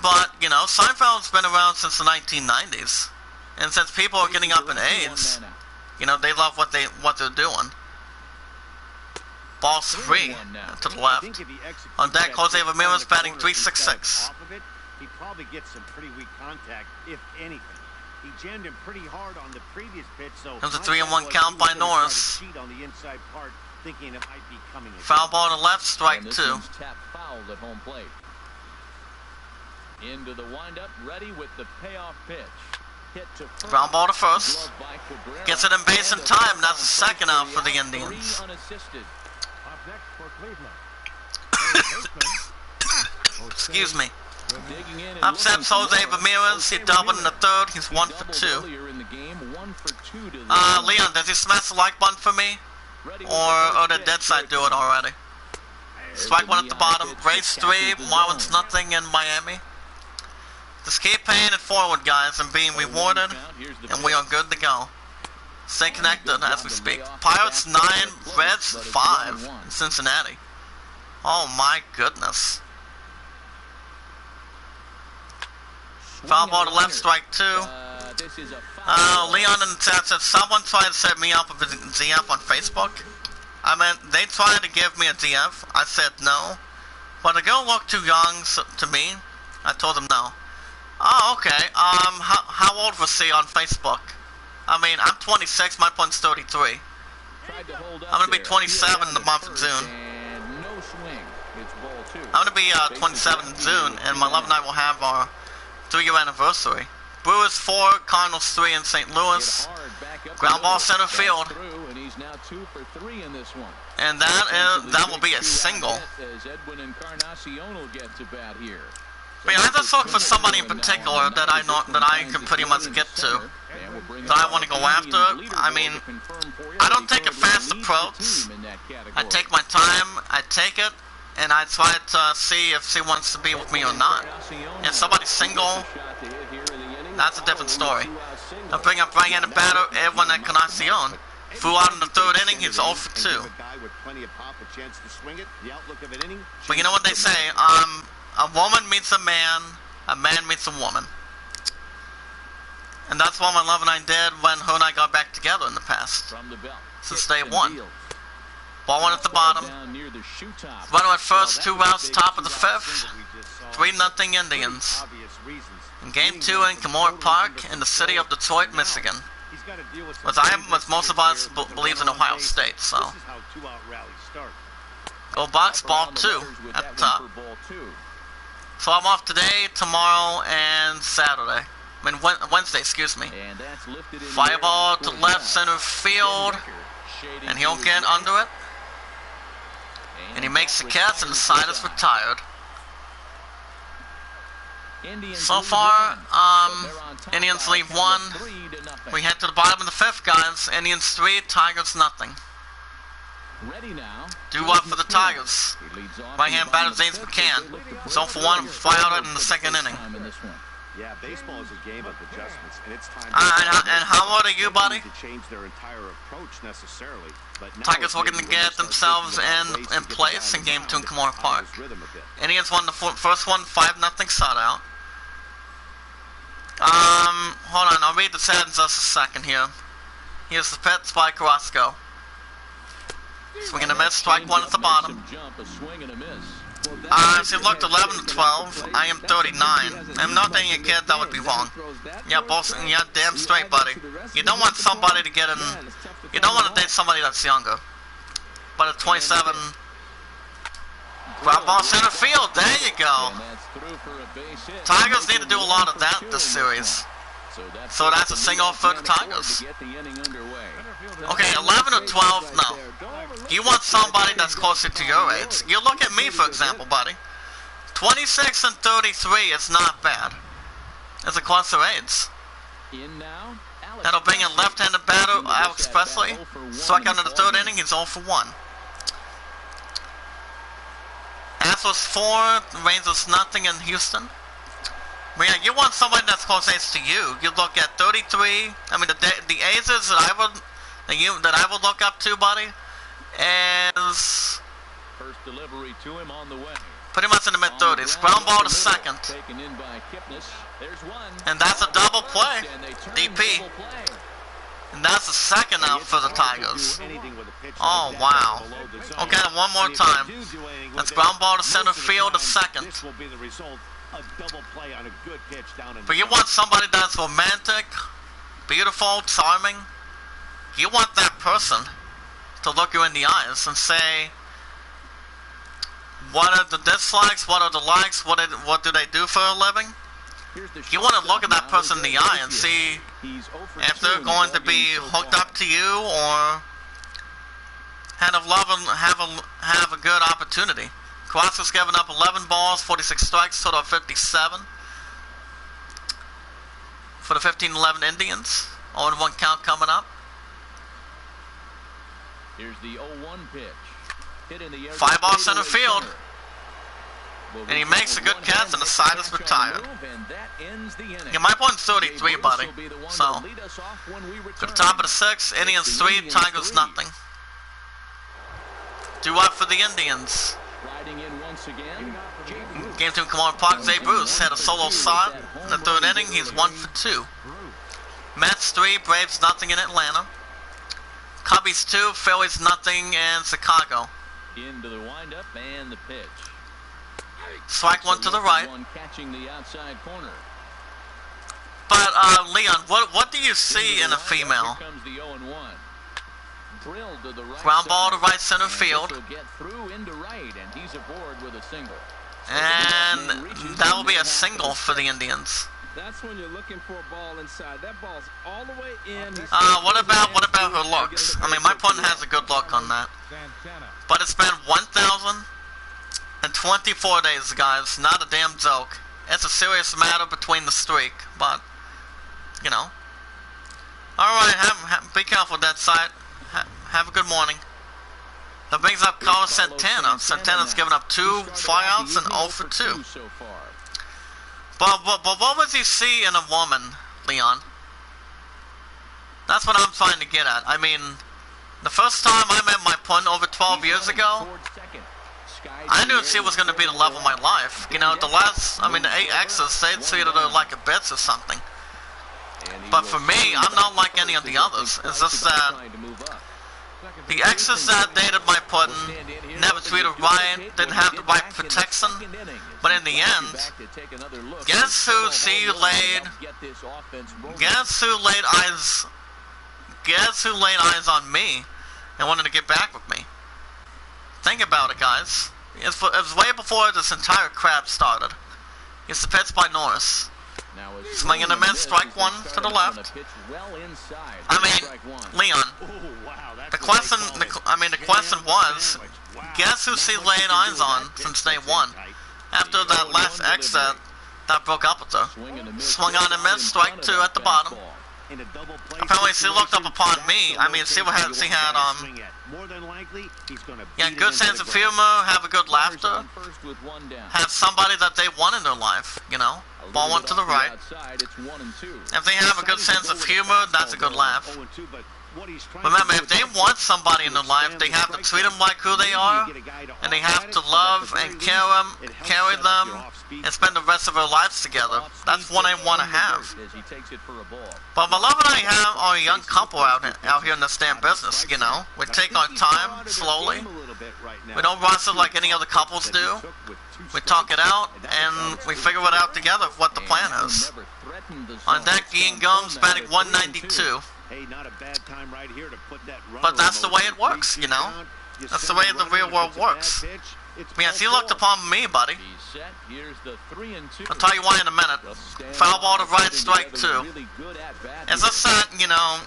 But you know, Seinfeld's been around since the 1990s, and since people are getting up in age, you know, they love what they're doing. Ball three to the left. On deck, Jose Ramirez batting .366. He probably gets some pretty weak contact, if anything. He jammed him pretty hard on the previous pitch, so there's a 3-1 count by Norris. On the inside part, thinking it might be coming foul ball to left, strike two. Tap fouled at home plate. Into the windup, ready with the payoff pitch. Hit to first. Ground ball to first. Gets it in base in time. That's the second out for the Indians. Excuse me. Upsets Jose Ramirez. He doubled in the third. He's 1 for 2. Leon, does he smash the like button for me? Or did Dead Side do it already? Strike one at the bottom. Race 3. Marlins nothing in Miami. Just keep paying it forward, guys, and being rewarded, and we are good to go. Stay connected as we speak. Pirates 9, Reds 5 in Cincinnati. Oh my goodness. Foul ball to left, strike two. Leon in the chat said, someone tried to set me up with a DF on Facebook. I mean, they tried to give me a DF. I said no. But the girl looked too young to me. I told them no. Oh, okay. How old was she on Facebook? I mean, I'm 26, my pun's 33. I'm gonna be 27 in the month of June. I'm gonna be 27 in June, and my love and I will have our 3-year anniversary. Brewers 4, Cardinals 3 in St. Louis. Ground ball center field. And that will be a single. I mean, I just look for somebody in particular that I can pretty much get to, that I want to go after. I mean, I don't take a fast approach. I take my time, I take it, and I try to see if she wants to be with me or not. If somebody's single, that's a different story. I bring up right-handed batter Edwin Encarnacion. Flew out in the third inning, he's 0 for 2. But you know what they say, a woman meets a man meets a woman. And that's what my love and I did when her and I got back together in the past. Since day one. Ball one at the bottom. Runner at first, 2 outs, top of the 5th. 3-0 Indians. In Game 2 in Kimura Park in the city of Detroit, Michigan. As most of us believes in Ohio State, so. Go Bucks, ball 2 at the top. So I'm off today, tomorrow, and Saturday. I mean, Wednesday, excuse me. Fly ball to left center field, and he'll get under it. And he makes the catch, and the side is retired. So far, Indians lead 1. We head to the bottom of the 5th, guys. Indians 3, Tigers nothing. Do up for the Tigers. Right-hand batter James McCann. 0 for 1, fly out in the 2nd inning. Yeah, baseball is a game of adjustments, and it's time. And how old are you, buddy? To change their entire approach necessarily. But Tigers looking to get themselves in place in Game 2 in Kimura Park. Indians won the first one, 5-0 shutout. Hold on, I'll read the sentence just a second here. Here's the pitch by Carrasco. Swing and a miss, strike one at the bottom. If you looked 11 to 12, I am 39. I'm not dating a kid, that would be wrong. Yeah, both, yeah, damn straight, buddy. You don't want somebody to get in, you don't want to date somebody that's younger. But at 27, ground ball center field, there you go. Tigers need to do a lot of that this series. So that's a single for the Tigers. Okay, 11 to 12, no. You want somebody that's closer to your age. You look at me, for example, buddy. 26 and 33 is not bad. It's a closer age. That'll bring in left-handed batter Alex Presley. Struck out in the third inning, he's 0 for 1. Astros 4, Rangers nothing in Houston. But yeah, you want somebody that's close age to you. You look at 33. I mean, the ages that I would look up to, buddy, is first delivery to him on the way. Pretty much in the mid-30s. Ground ball to second. And that's a double play. DP. And that's the second out for the Tigers. Oh, wow. Okay, one more time. That's ground ball to center field to second. But you want somebody that's romantic, beautiful, charming. You want that person to look you in the eyes and say, what are the dislikes, what are the likes, what do they do for a living? You want to look at that person in the eye and see if they're going to be hooked up to you or have a good opportunity. Carrasco's given up 11 balls, 46 strikes, total of 57 for the 15-11 Indians. 0-1 count coming up. Here's the 0-1 pitch. Hit in the air. Fly ball center field. And he makes a good catch and the side is retired. Yeah, my point's 33, buddy. So, to the top of the 6th, Indians 3, Tigers nothing. 2 up for the Indians. Game 2 Kamara Park, Zay Bruce had a solo shot in the 3rd inning. He's 1 for 2. Mets 3, Braves nothing in Atlanta. Cubbies 2, Phillies nothing in Chicago. Into the windup and the pitch. Strike one to the right. Catching the outside corner. But Leon, what do you see in a female? Here comes the 0-1. Drilled to the right. Ground ball to right center field. Get through into right, and he's aboard with a single. And that will be a single for the Indians. That's when you're looking for a ball inside. That ball's all the way in. What about her looks? I mean, my opponent has a good look on that. But it's been 1,024 days, guys. Not a damn joke. It's a serious matter between the streak, but you know. All right, be careful with that side. Have a good morning. That brings up Carlos Santana. Santana's given up 2 flyouts and 0 for 2. But what would you see in a woman, Leon? That's what I'm trying to get at. I mean, the first time I met my opponent over 12 years ago, I knew she was going to be the love of my life. You know, the 8 exes, they treated her like a bitch or something. But for me, I'm not like any of the others. It's just that the exes that dated my opponent never treated right, didn't have the right protection. But in the end, guess who laid eyes on me and wanted to get back with me? Think about it, guys. It was way before this entire crap started. It's the pitch by Norris. Swing and a miss, strike one to the left. I mean, Leon, the question was, guess who she laid eyes on since day one? After that last exit that broke up with her. Swung on and missed, strike 2 at the bottom. Apparently she looked up upon me. I mean, she had good sense of humor, have a good laughter, have somebody that they want in their life, you know. Ball one to the right. If they have a good sense of humor, that's a good laugh. Remember, if they want somebody in their life, they have to treat them like who they are, and they have to love and carry them, and spend the rest of their lives together. That's what I want to have. But my love and I are a young couple out here in this damn business, you know. We take our time, slowly. We don't rush it like any other couples do. We talk it out, and we figure it out together what the plan is. On deck, Ian Gomes batting 192. But that's the way it works, you know. That's the way the real world works. Yeah, she looked upon me, buddy. I'll tell you why in a minute. Foul ball to right, strike 2. As I said, you know,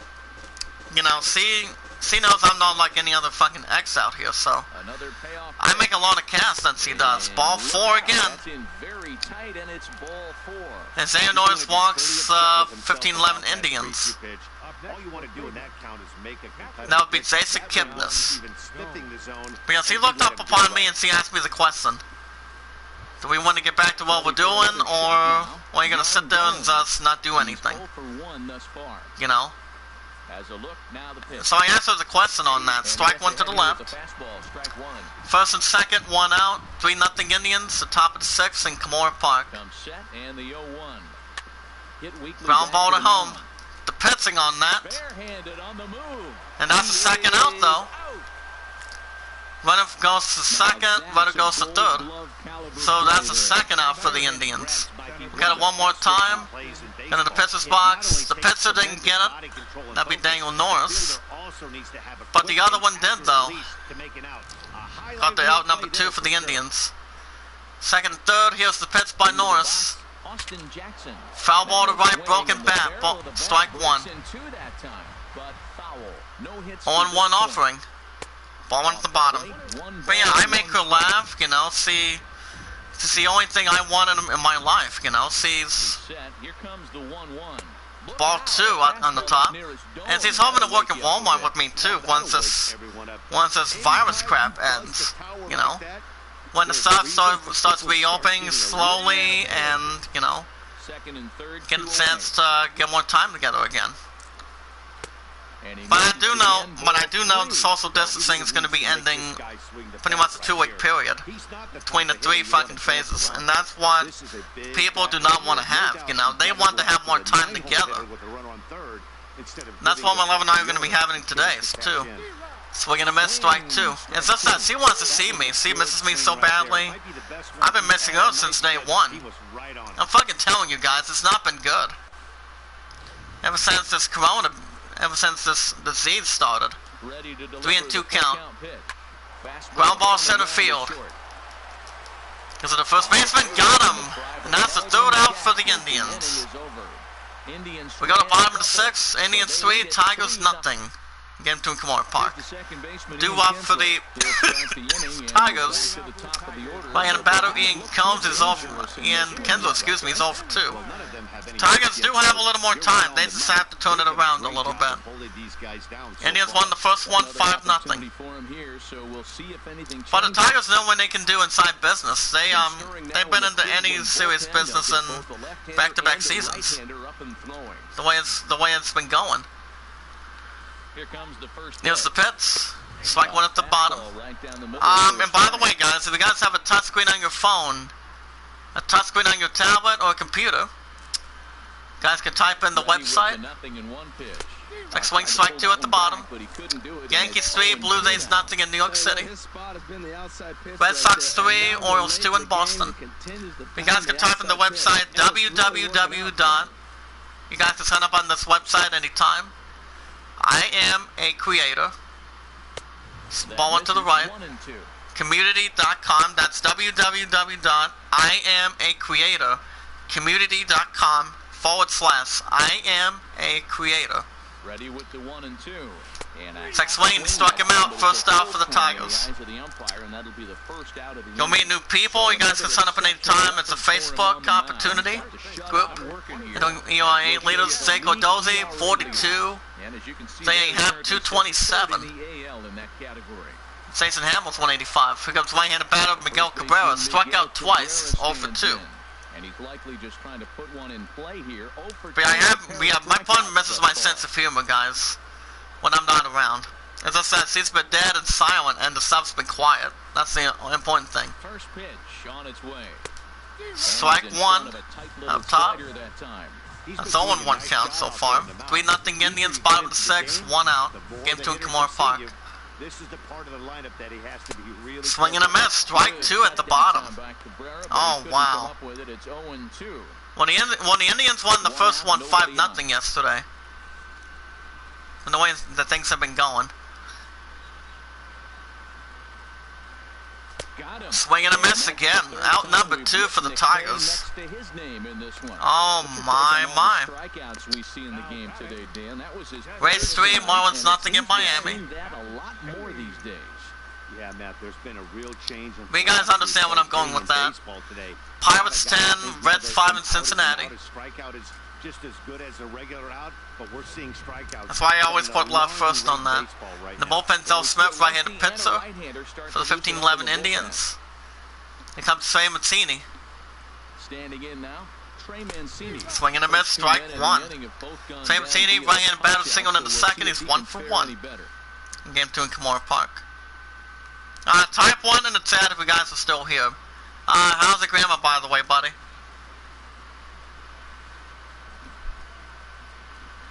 he knows I'm not like any other fucking X out here, so Another payoff. I make a lot of casts than he does. Ball 4 again. That's in very tight, and it's ball 4. And Xavier Norris walks 15-11 Indians. All you want to do in that count is make a competitive That would be pitch. Jason Kipnis. Even sniffing the zone. Because he looked up upon me and he asked me the question. Do we want to get back to what we're doing, or are you going to sit there and just not do anything? You know? As a look, now the pitch. So I answered the question on that. Strike one to the left. First and second, 1 out. 3-0 Indians. The top of the 6th in Kimura Park. Set and the 0-1. Ground ball to home. The pitching on that. Barehanded on the move. And that's the second out, though. Runner goes to second, runner goes to third. So that's the second out for the Indians. We got it one more time. And in the pitcher's box, the pitcher didn't get it. That'd be Daniel Norris. But the other one did, though. Got the out number 2 for the Indians. Second and third, here's the pitch by Norris. Foul ball to right, broken bat. Strike 1. 0-1 offering. Ball one at the bottom. But yeah, I make her laugh, you know, see, it's the only thing I want in my life, you know, sees ball 2 on the top. And she's hoping to work in Walmart with me too once this virus crap ends, you know. When the stuff starts reopening slowly and, you know, getting a chance to get more time together again. But I do know the social distancing is going to be ending pretty much a 2-week period between the 3 fucking phases, and that's what people do not want to have, you know. They want to have more time together. And that's what my love and I are going to be having today, too. So we're going to miss strike 2. It's just that she wants to see me. She misses me so badly. I've been missing her since day 1. I'm fucking telling you guys, it's not been good. Ever since this disease started. 3-2 count. Ground ball center field. Because of the first baseman, got him. And that's the third out for the Indians. We go to bottom of the 6th. Indians 3, Tigers nothing. Game 2 in Kimura Park. Due up for the Tigers. By the batter, Ian Combs is off. Ian Kenzo, excuse me, is off for 2. Tigers do have a little more time. They just have to turn it around a little bit. Indians won the first one 5-0. But the Tigers know what they can do inside business. They've been into any serious business in back-to-back seasons. The way it's been going. Here's the pitch. Strike 1 at the bottom. And by the way, guys, if you guys have a touchscreen on your phone, a touchscreen on your tablet or a computer, guys can type in the website. Next swing, strike 2 at the bottom. Yankees 3, Blue Jays nothing in New York City. Red Sox 3, Orioles 2 in Boston. You guys can type in the website www. You guys can sign up on this website anytime. Iamacreator. Ball one to the right. Community.com. That's www.iamacreator. Community.com/IamACreator. Ready with the 1 and 2. Sex Wayne struck him out. First out for the Tigers. You'll meet new people. You guys can sign up at any time. It's a Facebook opportunity group. EIA leaders: Jay Cordozi, 42. They have 227. Jason Hamels, 185. Here comes right-handed batter Miguel Cabrera. Struck out twice, 0 for 2. And he's likely just trying to put one in play here. But my opponent misses my sense of humor, guys, when I'm not around. As I said, she's been dead and silent, and the stuff's been quiet. That's the important thing. First pitch on its way. Strike 1 up top. That's 0-1 count so far. 3-0 Indians, bottom of the 6th, 1 out. Game 2 in Kimura Park. Swing and a miss. Strike 2 at the bottom. Oh, wow. Well, the Indians won the first one 5-0 yesterday. And the way that things have been going. Swing and a miss again. Out number 2 for the Tigers. Oh my. Race 3, Marlins nothing in Miami. Yeah, Matt, there's been a real change. But you guys understand what I'm going with that. Pirates 10, Reds 5 in Cincinnati. Strikeout is just as good as a regular out, but we're seeing strikeouts. That's why I always put love first on that. The bullpen, Del Smith, right-handed pitcher for the 15-11 Indians. Here comes Trey Mancini. Standing in now, Trey Mancini. Swing and a miss, strike 1. Trey Mancini, right-handed batter, singled in the second. He's 1 for 1 in Game 2 in Kimura Park. Type 1 in the chat if you guys are still here. How's the grammar, by the way, buddy?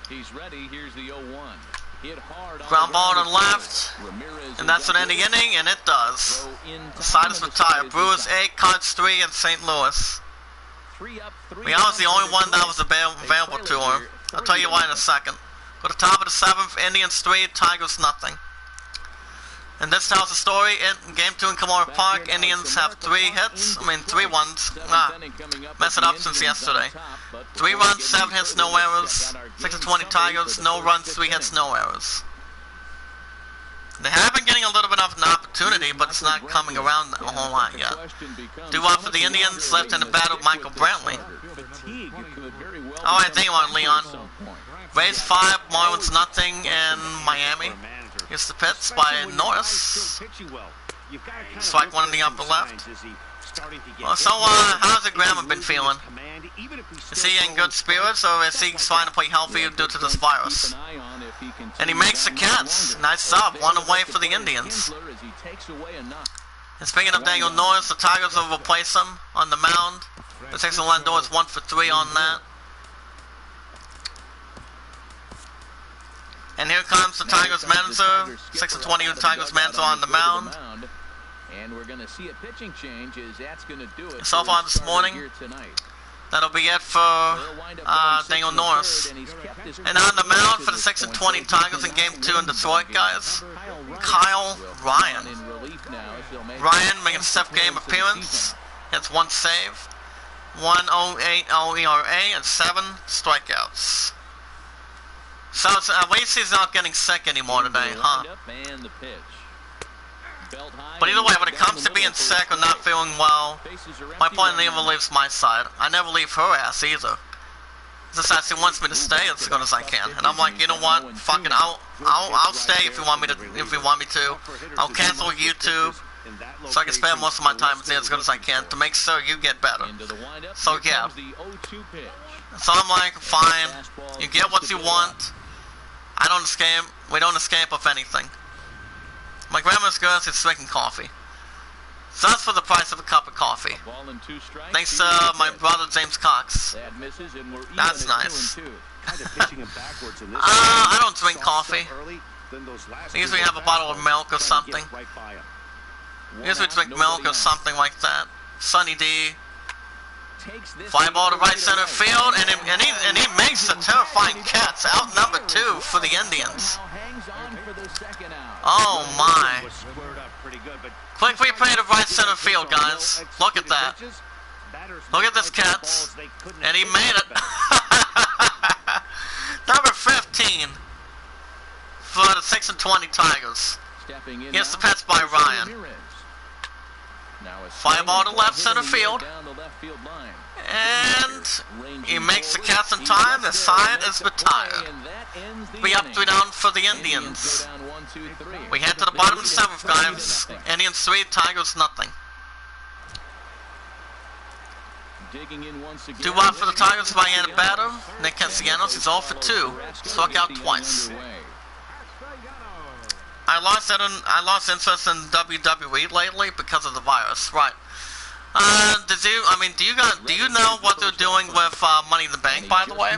He's ready. Here's the 0-1. Hit hard. Ground ball to the left. And that's an ending inning, and it does. The side is retired. Brewers 8, Cards 3, and St. Louis. I was the only one that was available to him. I'll tell you why in a second. Go to the top of the 7th, Indians 3, Tigers nothing. And this tells the story. In Game 2 in Kimura Park, Indians have 3 hits. 3 ones. Mess it up since yesterday. 3 runs, 7 hits, no errors. 6-20 Tigers, no runs, 3 hits, no errors. They have been getting a little bit of an opportunity, but it's not coming around a whole lot yet. Due up for the Indians, left-handed batter Michael Brantley. Oh, I think you want Leon. Rays 5, Marlins nothing in Miami. Here's the pitch by Norris. Strike 1 in the upper left. Well, so how's the Grandma been feeling? Is he in good spirits, or is he trying to play healthy due to this virus? And he makes the catch. Nice job. 1 away for the Indians. And speaking of Daniel Norris, the Tigers will replace him on the mound. The Texas Lindor is 1 for 3 on that. And here comes the Tigers manager, 6-20 Tigers manager on the mound. And we're going to see a pitching change as that's going to do it. So far this morning, that'll be it for Daniel Norris. And on the mound for the 6-20 Tigers in Game 2 in Detroit, guys, Kyle Ryan. Ryan making his 7th game appearance. Hits 1 save, 1.080 ERA, and 7 strikeouts. So at least he's not getting sick anymore today, huh? But either way, when it comes to being sick or not feeling well, my point never leaves my side. I never leave her ass either. This ass wants me to stay as good as I can, and I'm like, you know what? Fuck it, I'll stay if you want me to. I'll cancel YouTube so I can spend most of my time with you as good as I can to make sure you get better. So yeah. So I'm like, fine. You get what you want. I don't escape. We don't escape of anything. My grandma's good. She's drinking coffee. So that's for the price of a cup of coffee. Thanks to my brother James Cox. That's nice. I don't drink coffee. I usually have a bottle of milk or something. I usually drink milk or something like that. Sunny D. Fly ball to right center field, and he makes a terrifying catch. Out number 2 for the Indians. Oh my. Quick replay to right center field, guys. Look at that. Look at this catch. And he made it. Number 15 for the 6-20 Tigers. Here's the pitch by Ryan. Fly ball to left center field. And he makes the catch in time. The side is retired. We up 3 down for the Indians. We head to the bottom of the 7th, guys. Indians 3, Tigers nothing. Due up for the Tigers by Anna batter. Nick Castellanos is 0 for 2. Struck out twice. I lost interest in WWE lately because of the virus, right? Do you know what they're doing with Money in the Bank, by the way?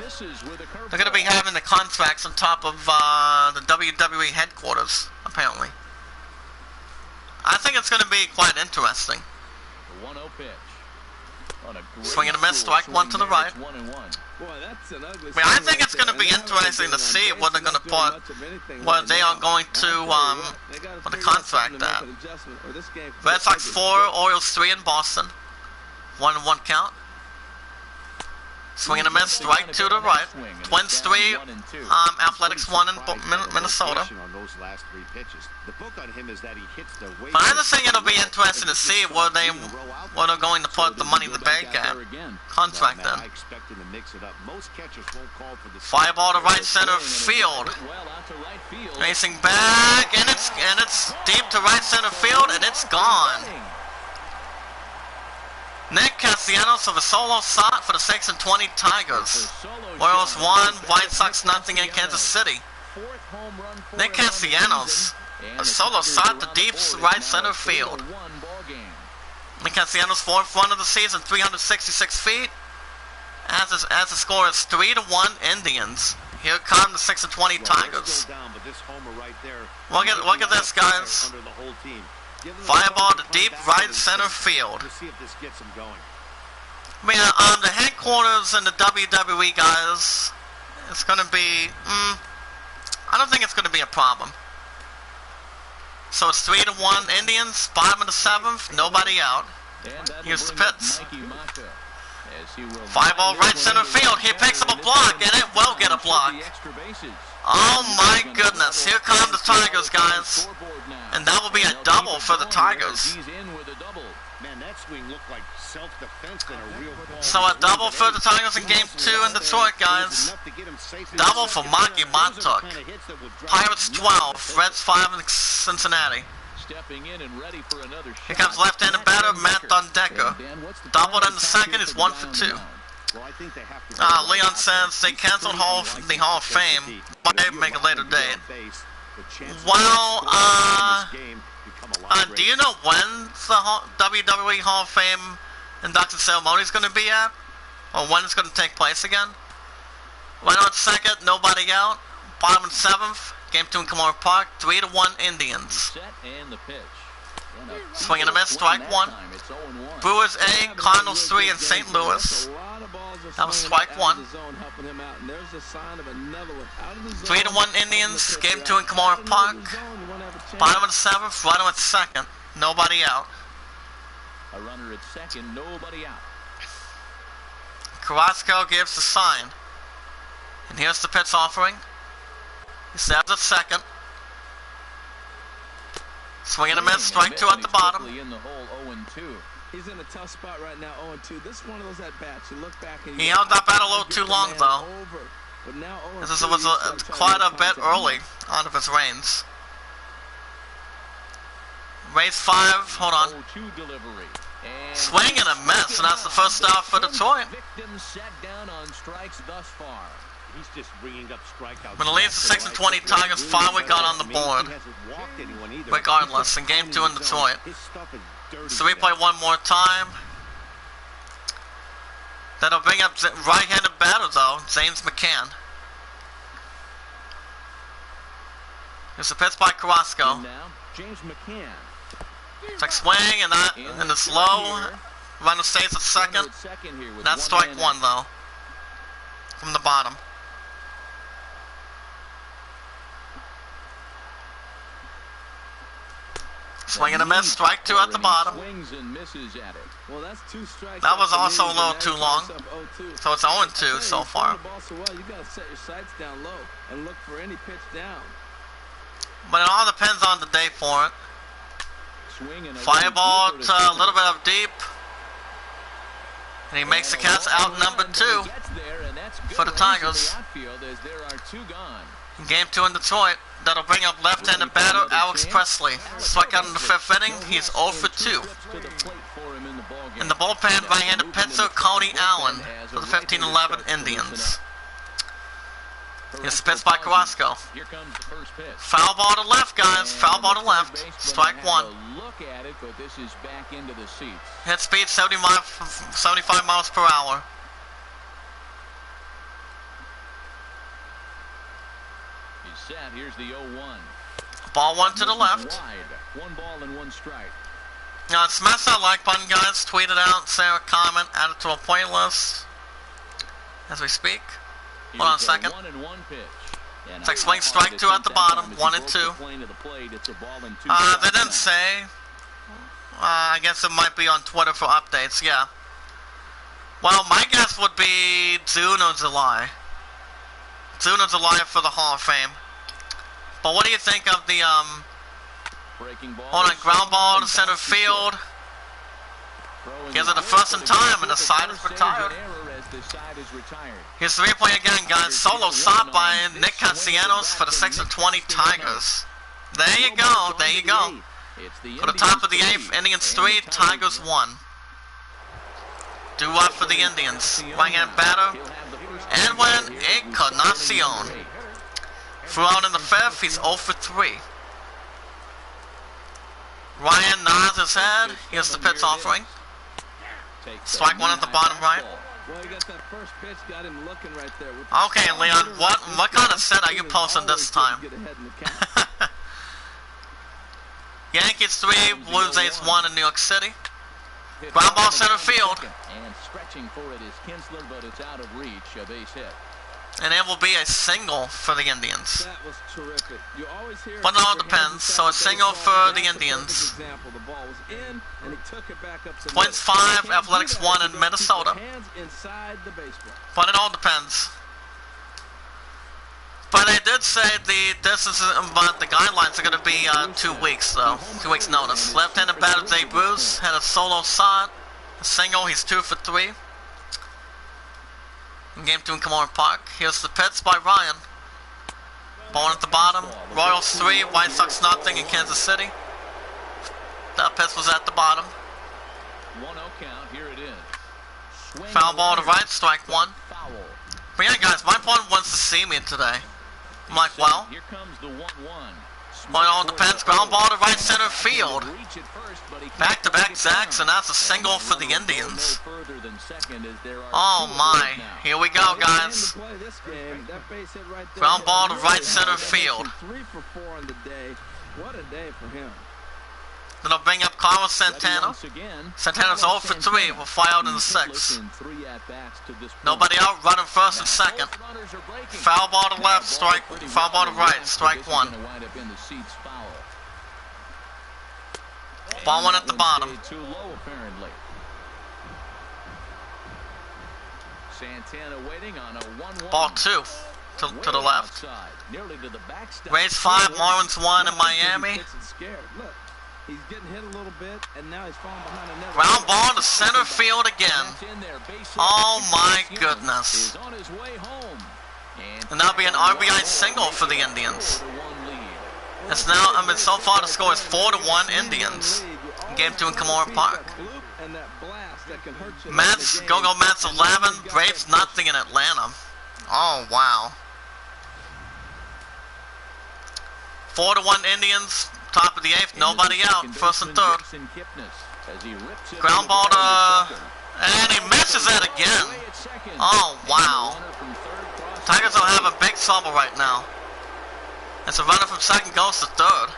They're going to be having the contracts on top of the WWE headquarters, apparently. I think it's going to be quite interesting. Swing and a miss, strike 1 to the right. Boy, that's an ugly I mean, I think it's going to be interesting to see what they're going to put, what they are going to contract that. Red Sox 4, Orioles 3 in Boston. 1-1 count. Swing and a miss, strike 2 to right. Twins 3, Athletics 1 in Minnesota. But I just think it'll be interesting to see where they're going to put the money in the bank at. Contract then. Fly ball to right center field. Racing back, and it's deep to right center field, and it's gone. Nick Castellanos of a solo shot for the 6-20 Tigers. Royals 1, White Sox nothing in Kansas City. Nick Castellanos, a solo shot to deep right center field. Nick Castellanos' 4th run of the season, 366 feet. As the score is 3-1 Indians. Here come the 6-20 Tigers. Look at this, guys. Fly ball to deep right center field. I mean, the headquarters in the WWE, guys, it's going to be, I don't think it's going to be a problem. So it's 3-1 Indians, bottom of the 7th, nobody out. Here's the pitch. Fly ball right center field. He picks up a block, and it will get a block. Oh my goodness, here come the Tigers, guys. And that will be a double for the Tigers. So a double for the Tigers in Game 2 in Detroit, guys. Double for Maki Montauk. Pirates 12, Reds 5 in Cincinnati. Here comes left-handed batter Matt Dundecker. Doubled in the second is 1 for 2. Leon says they canceled the Hall of Fame, but they make a later date. Well, do you know when the WWE Hall of Fame induction ceremony is going to be at? Or when it's going to take place again? Right on second, nobody out. Bottom of 7th, Game 2 in Kamora Park, 3-1 Indians. Swing and a miss, strike 1. Brewers A, Cardinals 3 in St. Louis. That was strike 1. 3-1 Indians, Game 2 in Kamora Park. Bottom of the 7th, runner at second, nobody out. A runner at second, nobody out. Carrasco gives the sign. And here's the pitch offering. He stabs at second. Swing and a miss, strike 2 at the bottom. He's in a tough spot right now, 0-2. This is one of those at-bats. You look back and he held that bat a little too long, though. This was quite a bit early out of his reigns. Race 5, hold on. Swing and a miss, and that's the first out for Detroit. He's just bringing up strikeouts. But at least the 6-20 Tigers finally got on the board. Regardless, in Game 2 in Detroit. So we play one more time. That'll bring up right-handed batter, though, James McCann. Here's a pitch by Carrasco. James McCann. It's like swing, and it's low. Runner stays at second. That's strike 1, though. From the bottom. Swing and a miss, strike 2 at the bottom. That was also a little too long. So it's 0-2 so far. But it all depends on the day for it. Fly ball to a little bit of deep. And he makes the catch, out number 2 for the Tigers. In Game 2 in Detroit, that'll bring up left-handed batter Alex Presley. Struck out in the 5th inning, he's 0 for 2. In the bullpen, right-handed pitcher Cody Allen for the 15-11 Indians. Here's the pitch by Carrasco. Foul ball to left, guys. Foul ball to left. Strike 1. Hit speed 75 miles per hour. Here's the 0-1. Ball 1 to the left. 1 ball and 1 strike. Now, smash that like button, guys. Tweet it out, say a comment, add it to a playlist. as we speip. Hold on a second. 1-1 pitch. It's like swing strike 2 at the bottom, 1-2. They didn't say. I guess it might be on Twitter for updates, yeah. Well, my guess would be June or July. June or July for the Hall of Fame. But what do you think of the, hold on, ground ball to center field. Gives it the first in time, and the side is retired. Here's the replay again, guys. Solo shot by Nick Castellanos for the 6-20 Tigers. There you go, there you go. For the top of the 8th, Indians 3, Tigers 1. Due up for the Indians. Right-hand batter, Edwin Encarnacion. Threw out in the 5th, he's 0 for 3. Ryan nods his head. Here's the pitch offering. Strike 1 at the bottom right. Well, he got that first pitch, got him looking right there. Okay, Leon, what kind of set are you posting this time? Yankees 3, Blue Jays 1 in New York City. Ground ball center field. And stretching for it is Kinsler, but it's out of reach, a base hit. And it will be a single for the Indians. That was terrific. You always hear but it all depends. So a single for the Indians. The ball was in, and he took it back up to Points 5, Athletics 1 in Minnesota. But it all depends. But they did say the guidelines are going to be 2 weeks though. 2 weeks notice. Left-handed batter Jay Bruce had a solo shot. A single, he's 2 for 3. In Game 2 in Kamora Park. Here's the pitch by Ryan. Ball at the bottom. Royals 3, White Sox nothing in Kansas City. That pitch was at the bottom. 1-0 count, here it is. Foul ball to right, strike 1. But yeah, guys, my opponent wants to see me today. I'm like, well, here comes the 1-1. Well, it all depends. Ground ball to right center field. Back-to-back sacks, and that's a single for the Indians. Oh my. Here we go, guys. Ground ball to right center field. 3 for 4 on the day. What a day for him. Then I'll bring up Carlos Santana. Santana's 0 for 3. Will fly out in the 6th. Nobody out. Running first and second. Foul ball to left. Strike. Foul ball to right. Strike 1. Ball 1 at the bottom. Ball 2 to the left. Rays 5. Marlins 1 in Miami. He's getting hit a little bit, and now he's falling behind another. Ground ball to center field again. Oh my goodness. And that'll be an RBI single for the Indians. It's now, so far the score is 4-1 Indians. In Game 2 in Kamora Park. Mets, go Mets 11, Braves nothing in Atlanta. Oh wow. 4-1 Indians. Top of the 8th, nobody out, first and third. Ground ball to, and he misses it again. Oh, wow. Tigers are having big trouble right now. It's a runner from second goes to third.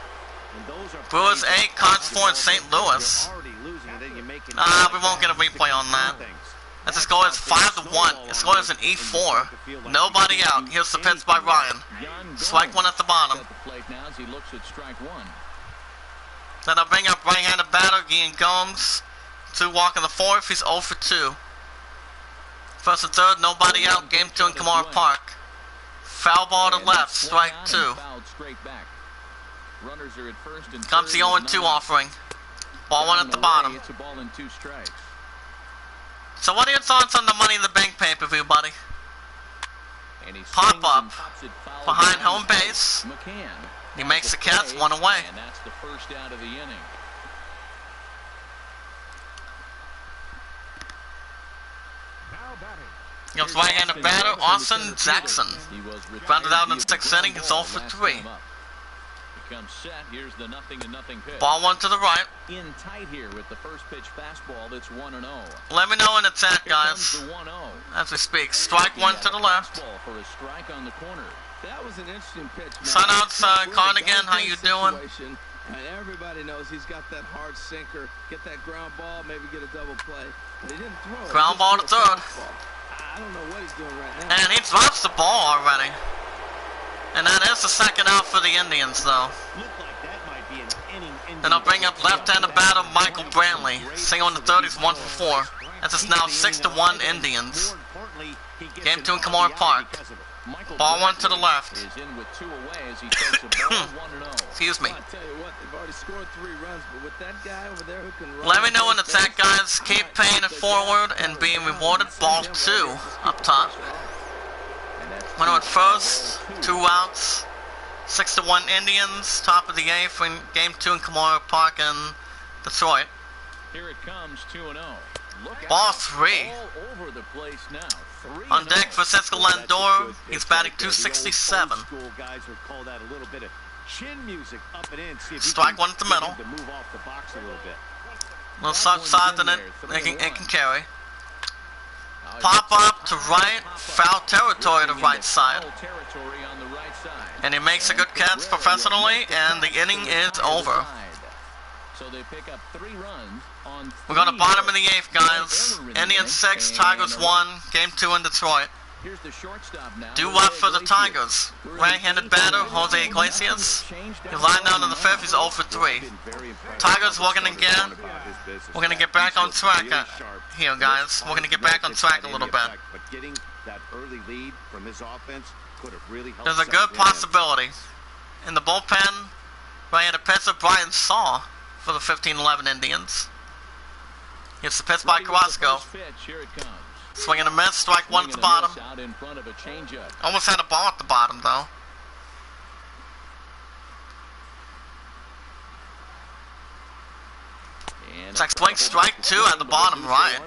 Brewers 8, Cards 4 in St. Louis. We won't get a replay on that. As the score is 5-1. The score is an E4. Nobody out. Here's the pitch by Ryan. Strike 1 at the bottom. Then I'll bring up right-handed batter Ian Gomes. 2 walk in the 4th. He's 0 for 2. First and third. Nobody out. Game 2 in Kamora Park. Foul ball to left. Strike 2. Comes the 0-2 offering. Ball 1 at the bottom. So what are your thoughts on the Money in the Bank pay-per-view, buddy? Pop up behind home base. He makes the catch, 1 away. And that's the first out of the inning. He goes right-handed batter, Austin Jackson. Grounded out in the 6th inning, he's 0 for 3. Set. Here's the 0-0 pitch. Ball 1 to the right. In tight here with the first pitch fastball. That's 1-0. Let me know in the chat, guys. As we speak, strike 1 to the left. For a strike on the corner. That was an interesting pitch. Sunouts, Cardigan, how you doing? And everybody knows he's got that hard sinker. Get that ground ball, maybe get a double play. But he didn't throw it. Ground ball to third. I don't know what he's doing right now. And he drops the ball already. And that is the second out for the Indians, though. Then I'll bring up left-handed batter Michael Brantley. Single in the third, he's 1 for 4. That's it's now 6-1 Indians. Game 2 in Kamora Park. Ball 1 to the left. Excuse me. Let me know in the chat, guys. Keep paying it forward and being rewarded. Ball 2 up top. Winner at first, 2 outs. 6-1 Indians, top of the 8th in Game 2 in Kamora Park in Detroit. Here it comes, 2-0. Ball 3. All over the place now. On deck for Francisco Lindor. He's batting .267. Strike 1 at the middle. Little outside than it can carry. Pop up to right, foul territory to right side. And he makes a good catch professionally, and the inning is over. So they pick up 3 runs on We're going to bottom of the 8th, guys. Indians 6, Tigers 1, Game 2 in Detroit. Here's the shortstop now. Due up for the Tigers. Right-handed batter, Jose Iglesias. He's lined down in the 5th, he's 0 for 3. Tigers working again. We're going to get back on track here, guys. We're going to get back on track a little bit. There's a good possibility. In the bullpen, right-handed pitcher Brian Saw for the 15-11 Indians. Gets the pitch by Carrasco. Swing and a miss, strike 1 at the bottom. Almost had a ball at the bottom, though. Check swing, strike 2 at the bottom right.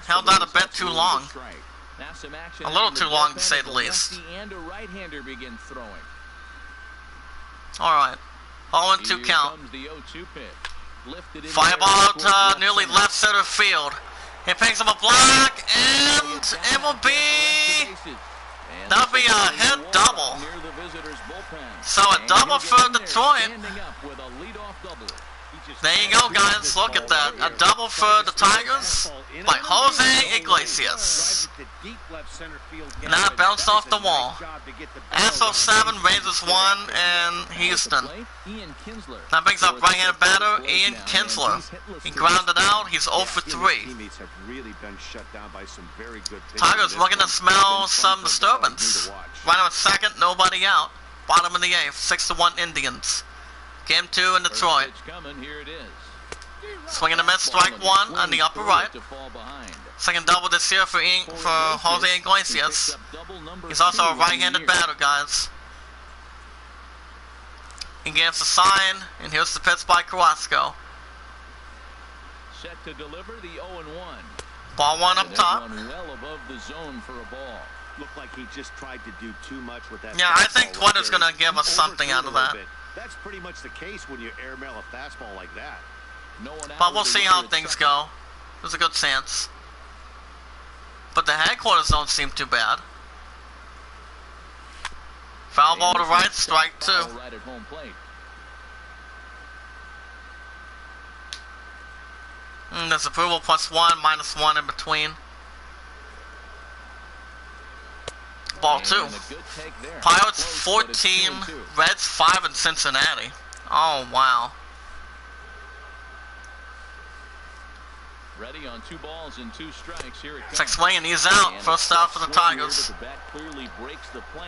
Held out a bit too long. A little too long, to say the least. Alright. 0-2 count. Fly ball out nearly left center field. He picks up a block, and it will be... That'll be a hit double. So a double for Detroit. There you go, guys. Look at that. A double for the Tigers by Jose Iglesias. And that bounced off the wall. Astros 7, Rangers 1, and Houston. That brings up right-handed batter Ian Kinsler. He grounded out. He's 0 for 3. Tigers looking to smell some disturbance. Runner at second, nobody out. Bottom of the 8th, 6-1 Indians. Game 2 in Detroit. Swing and a miss, strike 1 on the upper right. Second double this year for Jose Iglesias. He's also a right-handed batter, guys. He gives the sign, and here's the pitch by Carrasco. Set to deliver the 0-1. Ball 1 up top. Well above the zone for a ball. Looked like he just tried to do too much with that. Yeah, I think Twitter's going to give us something out of that. That's pretty much the case when you airmail a fastball like that. But we'll see how things go. There's a good chance. But the headquarters don't seem too bad. Foul ball to right, strike 2. There's approval +1, -1 in between. Ball 2. Pirates 14, Reds 5 in Cincinnati. Oh, wow. Ready on 2 balls and 2 strikes. Here it comes. Six swing and he's out. First out for the Tigers.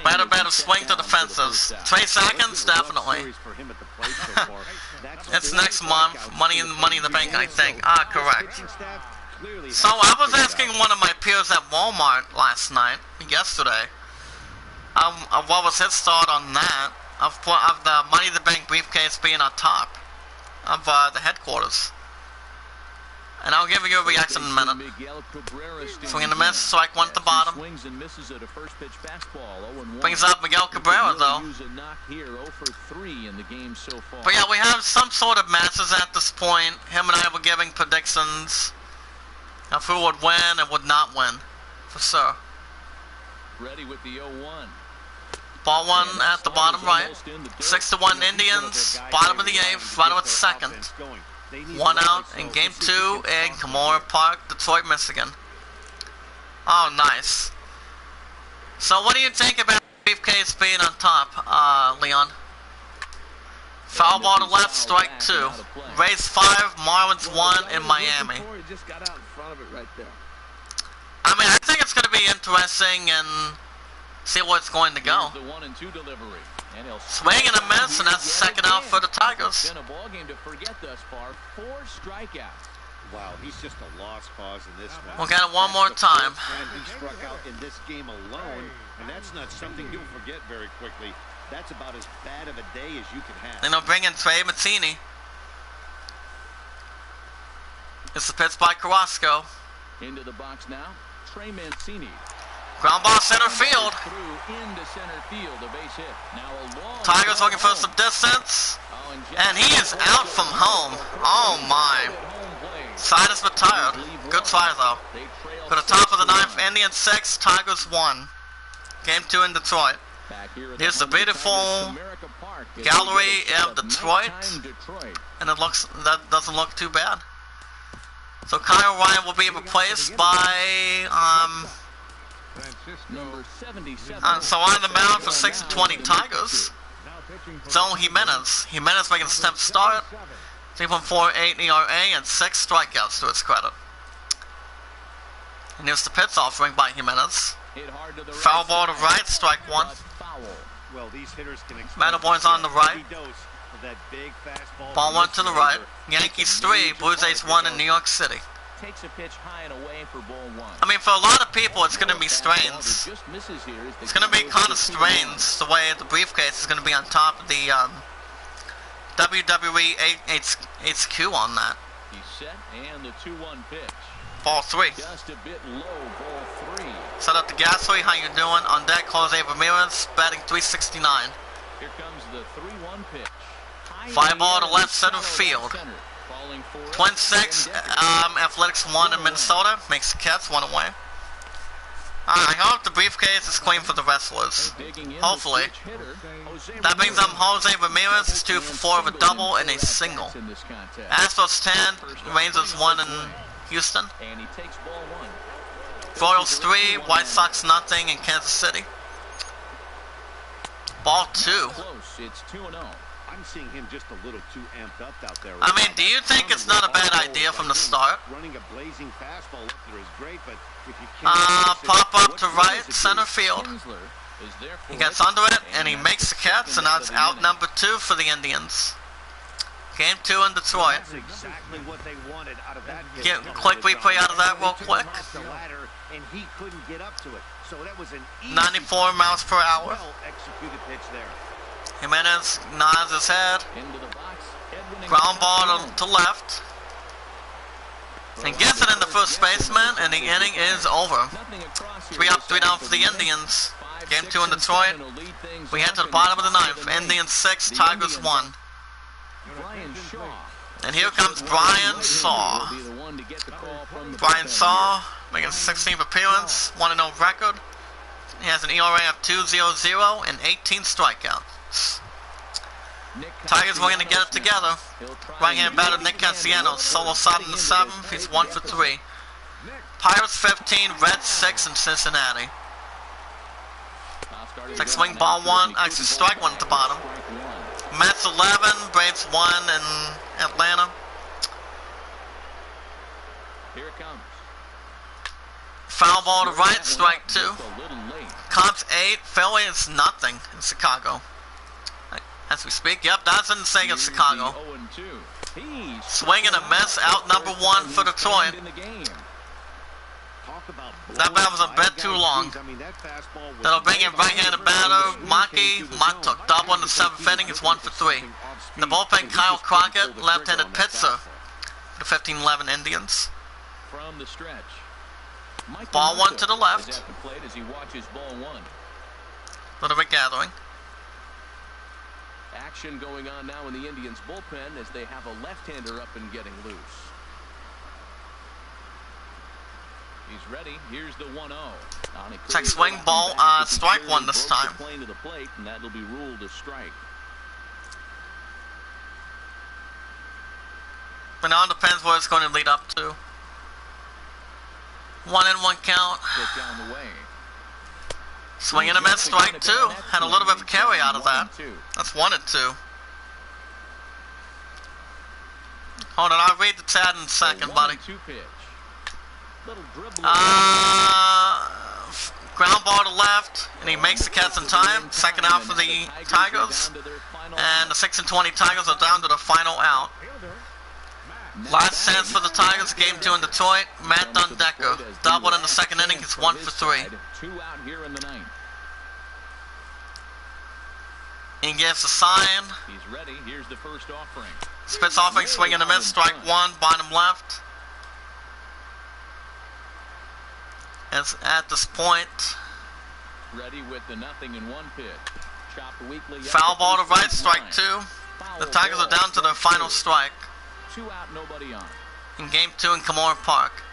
Better swing to the fences. 3 seconds, definitely. It's next month. Money in the bank, I think. Ah, correct. So I was asking one of my peers at Walmart yesterday, what was his thought on that, of the Money in the Bank briefcase being on top of the headquarters. And I'll give you a reaction in a minute. Swing and a miss, strike 1 at the bottom. Brings up Miguel Cabrera, though. But yeah, we have some sort of matches at this point. Him and I were giving predictions of who would win and would not win, for sure. Ready with the 0-1. Ball 1 at the bottom right. 6-1 Indians, bottom of the 8th, runner at second. 1 out in Game 2 in Kamora Park, Detroit, Michigan. Oh, nice. So what do you think about Briefcase being on top, Leon? Foul ball to left, strike 2. Rays 5, Marlins 1 in Miami. He just got out in front of it right there. I mean, I think it's going to be interesting and see where it's going to go. The 1-2 delivery. Swing and a miss, and that's the second out for the Tigers. Been a ball game to forget thus far. 4 strikeouts. Wow, he's just a lost cause in this one. We'll get it one more time. He struck out in this game alone, and that's not something you'll forget very quickly. That's about as bad of a day as you can have. Then they'll bring in Trey Mancini. It's the pitch by Carrasco. Into the box now, Trey Mancini. Ground ball center field. Through into center field, a base hit. Now a long Tigers looking for some distance. And he is out from home. Oh my. Side is retired. Good try though. For the top of the 9th, Indians 6, Tigers 1. Game 2 in Detroit. Here's the beautiful gallery of Detroit. And that doesn't look too bad. So Kyle Ryan will be replaced by number 77. so on the mound for 6-20 Tigers, Zone Jimenez. Jimenez making a step start. 3.48 ERA and 6 strikeouts to his credit. And here's the pitch offering by Jimenez. Foul ball to right, strike 1. Well, these hitters can Mandelboy's on the right. That big fastball. Ball 1 to the right. Yankees 3, Blue Jays 1 in New York City. Takes a pitch high and away for ball 1. I mean, for a lot of people, it's going to be strange. It's going to be kind of strange the way the Briefcase is going to be on top of the WWE HQ on that. He's set, and the 2-1 pitch. Ball 3. Just a bit low, ball 3. Set up the Gasly. How you doing? On deck, Jose Ramirez, batting 369. Here comes the 3-1 pitch. Fly ball to left center field. Twin 6, Athletics 1 in Minnesota. Makes the Cats 1 away. I hope the Briefcase is clean for the wrestlers. Hopefully. That brings up Jose Ramirez, 2 for 4 of a double and a single. Astros 10, Rangers 1 in Houston. Royals 3, White Sox nothing in Kansas City. Ball 2. It's 2-0. I'm seeing him just a little too amped up out there. I mean, do you think it's not a bad idea from the start? Running a blazing fastball up there is great, but if you can't pop up to right, center field. He gets under it, and he makes the catch, and that's out number 2 for the Indians. Game 2 in Detroit. That's exactly what they wanted out of that. Get a quick replay out of that real quick. And he couldn't get up to it. So that was an 94 miles per hour. well executed pitch there. Jimenez nods his head. Ground ball to left. And gets it in the first baseman, and the inning is over. 3 up, 3 down for the Indians. Game 2 in Detroit. We head to the bottom of the 9th. Indians 6, Tigers 1. And here comes Brian Saw. Brian Saw making his 16th appearance, 1-0 record. He has an ERA of 2.00 and 18 strikeouts. Tigers going to get it together. Right-hand batter Nick Castellanos, solo shot in the 7th. He's 1 for 3. Pirates 15, Reds 6 in Cincinnati. It's like swing ball 1, actually strike 1 at the bottom. Mets 11, Braves 1 in Atlanta. Here it comes. Foul ball to right, strike 2. Cubs 8, Philly is nothing in Chicago. As we speak, yep, that's in the sake of Chicago. Swing and a miss, out number 1 for Detroit. That bat was a bit too long. That'll bring in right-handed batter Maki Matuk. Double in the 7th inning, it's 1 for 3. In the bullpen, Kyle Crockett, left-handed pitcher for the 15-11 Indians. From the stretch. Ball 1 to the left. Little bit gathering. Action going on now in the Indians bullpen as they have a left-hander up and getting loose. He's ready. Here's the 1-0. Check swing ball, strike 1 this time. To the plate, and that'll be ruled a strike. But now it depends where it's going to lead up to. 1-1 count. Down the way. Swing and a miss, strike 2. Had a little bit of a carry out of that. That's 1-2. Hold on, I'll read the chat in a second, buddy. Ground ball to left, and he makes the catch in time. Second out for the Tigers. And the 6-20 Tigers are down to the final out. Last chance for the Tigers, game 2 in Detroit. Matt Dundecker doubled in the second inning. He's 1 for 3. 2 out here in the 9th. He gives a sign. He's ready. Here's the first offering. Spits offering, swing and a miss, strike 1, bottom left. As at this point, ready with the 0-1 pitch. Chopped weakly. Foul ball to right, strike 2. The Tigers are down to their final strike. 2 out, nobody on. In game 2 in Kamora Park.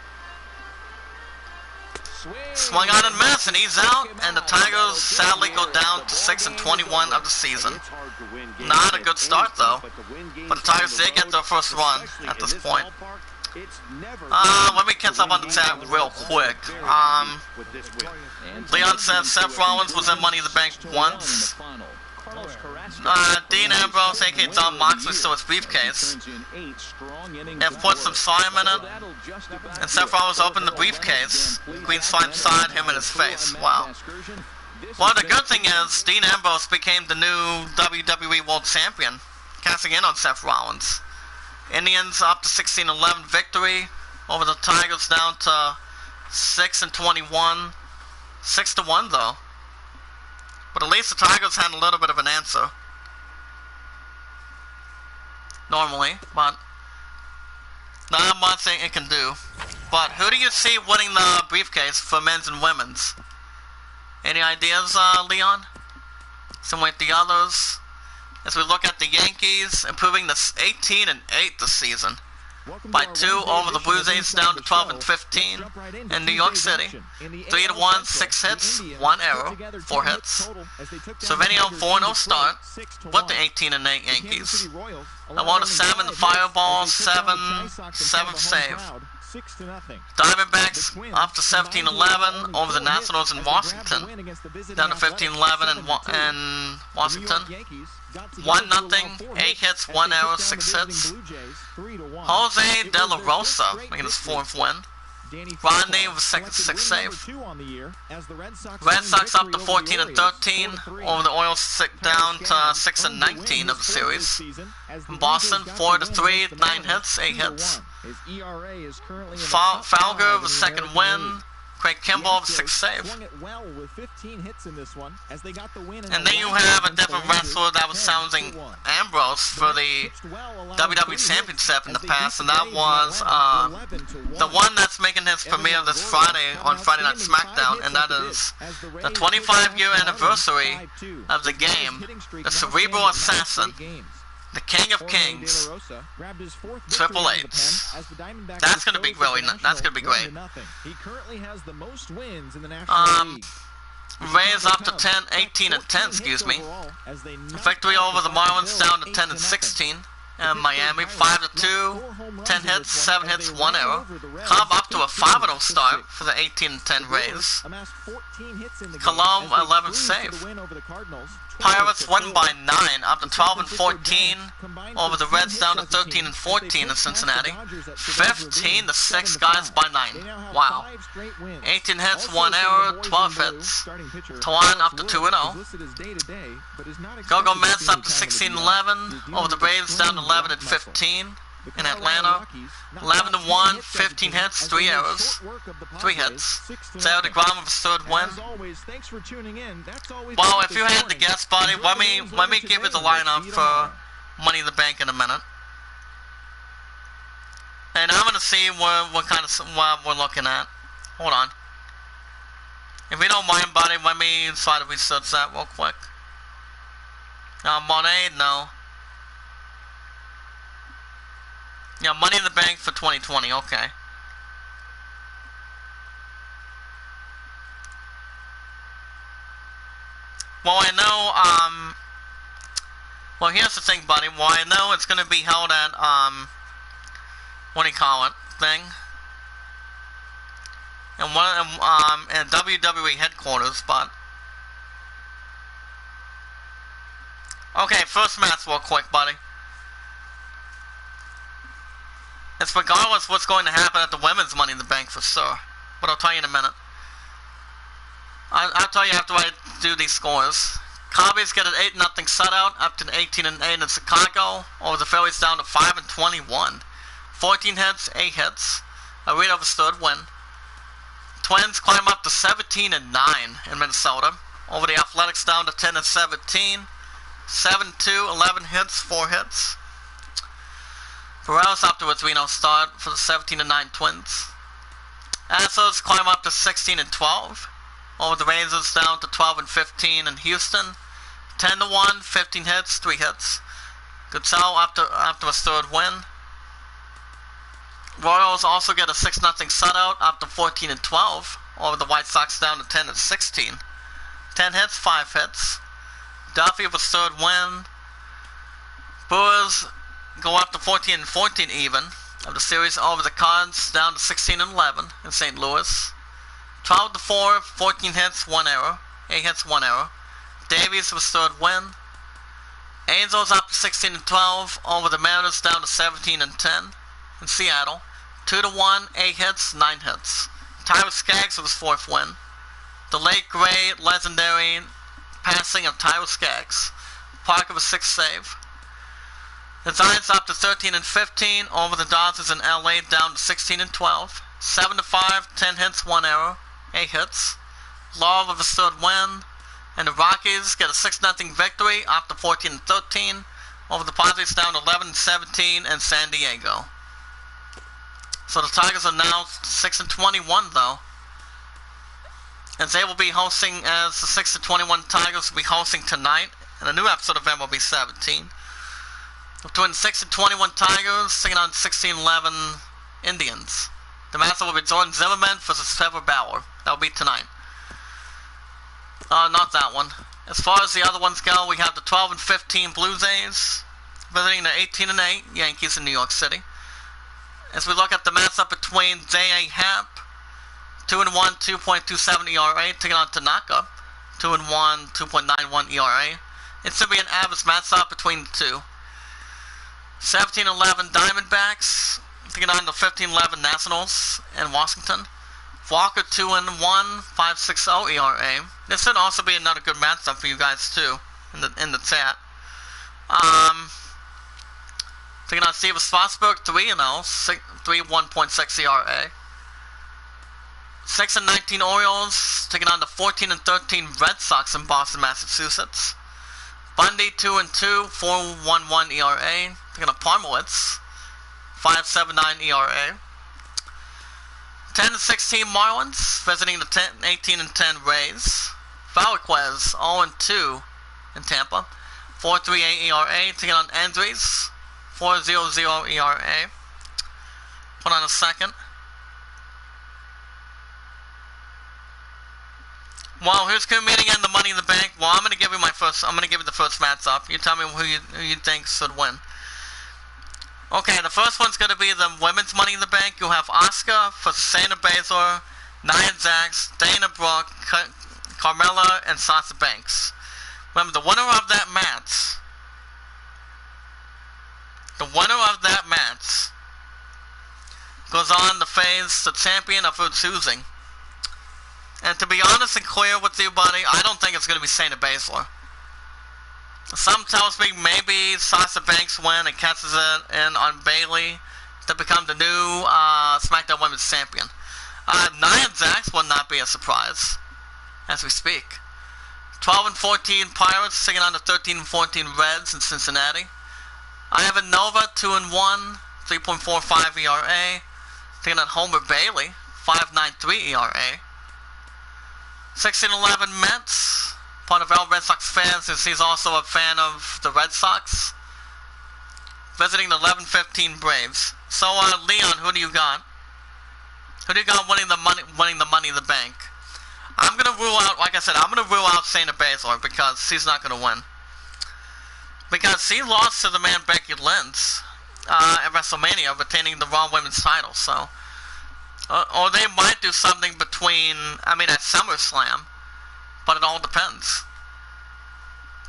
Swung on and miss, and he's out, and the Tigers sadly go down to 6-21 of the season. Not a good start though, but the Tigers did get their first run at this point. Let me catch up on the chat real quick. Leon said Seth Rollins was in Money in the Bank once. Dean Ambrose, aka John Moxley, still his briefcase. And put some slime in it. And Seth Rollins opened the briefcase. Green slime inside him in his face. Wow. Well, the good thing is, Dean Ambrose became the new WWE World Champion, casting in on Seth Rollins. Indians up to 16-11 victory over the Tigers, down to 6-21. 6-1 though. But at least the Tigers had a little bit of an answer. Normally, but not much it can do. But who do you see winning the briefcase for men's and women's? Any ideas, Leon? Some with the others. As we look at the Yankees, improving to 18-8 this season. By 2 over the Blue Jays, down to 12-15 in New York City. 3-1, 6 hits, 1 error, 4 hits. Cervinio 4-0 start with the 18-8 Yankees. I want a 7 fireball, 7 save. Diamondbacks up to 17-11 over the Nationals in Washington. Down to 15-11 in Washington. 1-0, 8 hits, 1 error, 6 hits. Jose De La Rosa making his 4th win. Rodney with a 6th save. Red Sox up to 14-13 over the Orioles, down to 6-19 of the series. Boston 4-3, 9 hits, 8 hits. Falger with a 2nd win. Craig Kimball with a 6th save. And then you have a different wrestler that was challenging Ambrose for the WWE Championship in the past, and that was the one that's making his premiere this Friday on Friday Night SmackDown, and that is the 25-year anniversary of the game, the Cerebral Assassin. The King of Kings, Triple H. That's gonna be really. That's gonna be great. Rays up to 18-10. Excuse me. Victory over the Marlins, down to 10-16. And Miami 5-2, 10 hits, 7 hits, 1 error. Cobb up to a 5-0 start for the 18-10 Rays. Colomb 11 save. Pirates won by 9, up to 12-14 over the Reds, down to 13-14 in Cincinnati. 15-6 guys by 9. Wow. 18 hits, 1 error, 12 hits. Tawan up to 2-0. Go-Go Mets up to 16-11 over the Braves, down to 11-15 in Atlanta. 11-1, 15 hits, 3 errors, 3 hits. Taylor DeGrom with his 3rd win. Well, if you had to guess, buddy, let me give you the lineup for Money in the Bank in a minute. And I'm gonna see what kind of what we're looking at. Hold on. If you don't mind, buddy, let me try to research that real quick. Monet, no. Yeah, Money in the Bank for 2020, okay. Well, I know, well, here's the thing, buddy. Well, I know it's gonna be held at, what do you call it, thing? And at WWE headquarters, but Okay, first match real quick, buddy. It's regardless what's going to happen at the women's Money in the Bank for sure. But I'll tell you in a minute. I'll tell you after I do these scores. Cubbies get an 8-0 shutout up to 18-8 in Chicago. Over the Phillies down to 5-21. 14 hits, 8 hits. A read over third win. Twins climb up to 17-9 in Minnesota. Over the Athletics down to 10-17. 7-2, 11 hits, 4 hits. Perez up to a 3-0 start for the 17-9 Twins. Astros climb up to 16-12. Over the Rangers down to 12-15 in Houston. 10-1, 15 hits, 3 hits. Goodell after a third win. Royals also get a 6-0 shutout up to 14-12. Over the White Sox down to 10-16. 10 hits, 5 hits. Duffy with third win. Brewers go up to 14-14 even of the series over the Cards down to 16-11 in St. Louis. 12-4, 14 hits, 1 error. 8 hits, 1 error. Davies with third win. Angels up to 16-12 over the Mariners down to 17-10 in Seattle. 2-1, 8 hits, 9 hits. Tyler Skaggs with his fourth win. The late great legendary passing of Tyler Skaggs. Parker with 6th save. The Giants up to 13-15 over the Dodgers in LA down to 16-12. 7-5, 10 hits, 1 error, 8 hits. Love with his third win. And the Rockies get a 6-0 victory up to 14-13 over the Padres down to 11-17 in San Diego. So the Tigers are now 6-21 though. As they will be hosting, as the 6-21 Tigers will be hosting tonight in a new episode of MLB 17. Between 6-21 Tigers taking on 16-11 Indians. The matchup will be Jordan Zimmerman versus Trevor Bauer. That will be tonight. Not that one. As far as the other ones go, we have the 12-15 Blue Jays visiting the 18-8 Yankees in New York City. As we look at the matchup between J.A. Happ, 2-1, 2.27 ERA, taking on Tanaka, 2-1, 2.91 ERA. It should be an average matchup between the two. 17-11 Diamondbacks, taking on the 15-11 Nationals in Washington. Walker 2-1, 5.60 ERA. This should also be another good matchup for you guys too in the chat. Taking on Steven Strasburg 3-0, 3.1.6 ERA. 6-19 Orioles taking on the 14-13 Red Sox in Boston, Massachusetts. Bundy 2-2, 4.11 ERA. Taking on Parmowitz, 5.79 ERA. 10-16 Marlins visiting the 18-10 Rays. Valquez 0-2 in Tampa, 4.38 ERA. Taking on Andres, 4.00 ERA. Hold on a second. Well, who's competing in the Money in the Bank? Well, I'm gonna give you the first matchup. You tell me who you think should win. Okay, the first one's gonna be the women's Money in the Bank. You have Asuka for Shayna Baszler, Nia Jax, Dana Brooke, Carmella, and Sasha Banks. Remember, the winner of that match goes on to face the champion of her choosing. And to be honest and clear with you, buddy, I don't think it's going to be Shayna Baszler. Some tells me maybe Sasha Banks win and catches it in on Bayley to become the new SmackDown Women's Champion. Nia Jax will not be a surprise as we speak. 12-14 Pirates taking on the 13-14 Reds in Cincinnati. Ivan Nova 2-1, 3.45 ERA. Taking on Homer Bailey, 5.93 ERA. 16-11 Mets, part of all Red Sox fans, since he's also a fan of the Red Sox. Visiting the 11-15 Braves. So, Leon, who do you got? Who do you got winning the Money in the Bank? I'm gonna rule out, like I said, I'm gonna rule out Shayna Baszler because she's not gonna win. Because she lost to the man Becky Lynch at WrestleMania, retaining the Raw Women's title. So, or they might do something at SummerSlam, but it all depends.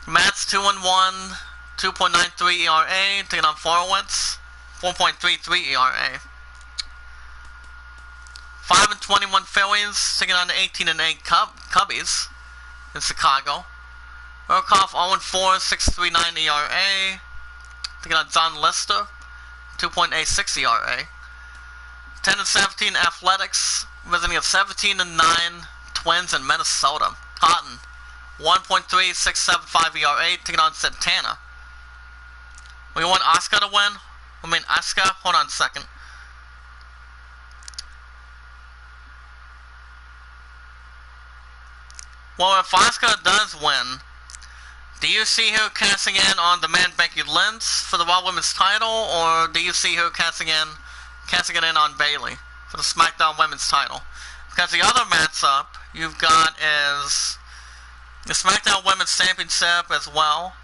Matt's 2-1, 2.93 ERA, taking on Forwards, 4.33 ERA. 5-21 Phillies, taking on the 18-8 Cubbies in Chicago. Urkoff 0-4, 6.39 ERA, taking on John Lister, 2.86 ERA. 10-17 Athletics, visiting a 17-9 Twins in Minnesota. Cotton, 1.3675 ERA, taking on Santana. We want Oscar to win? Oscar? Hold on a second. Well, if Oscar does win, do you see her casting in on the man Becky Lynch for the Raw Women's title, or do you see her casting it in on Bayley for the SmackDown Women's title? Because the other matchup you've got is the SmackDown Women's Championship as well.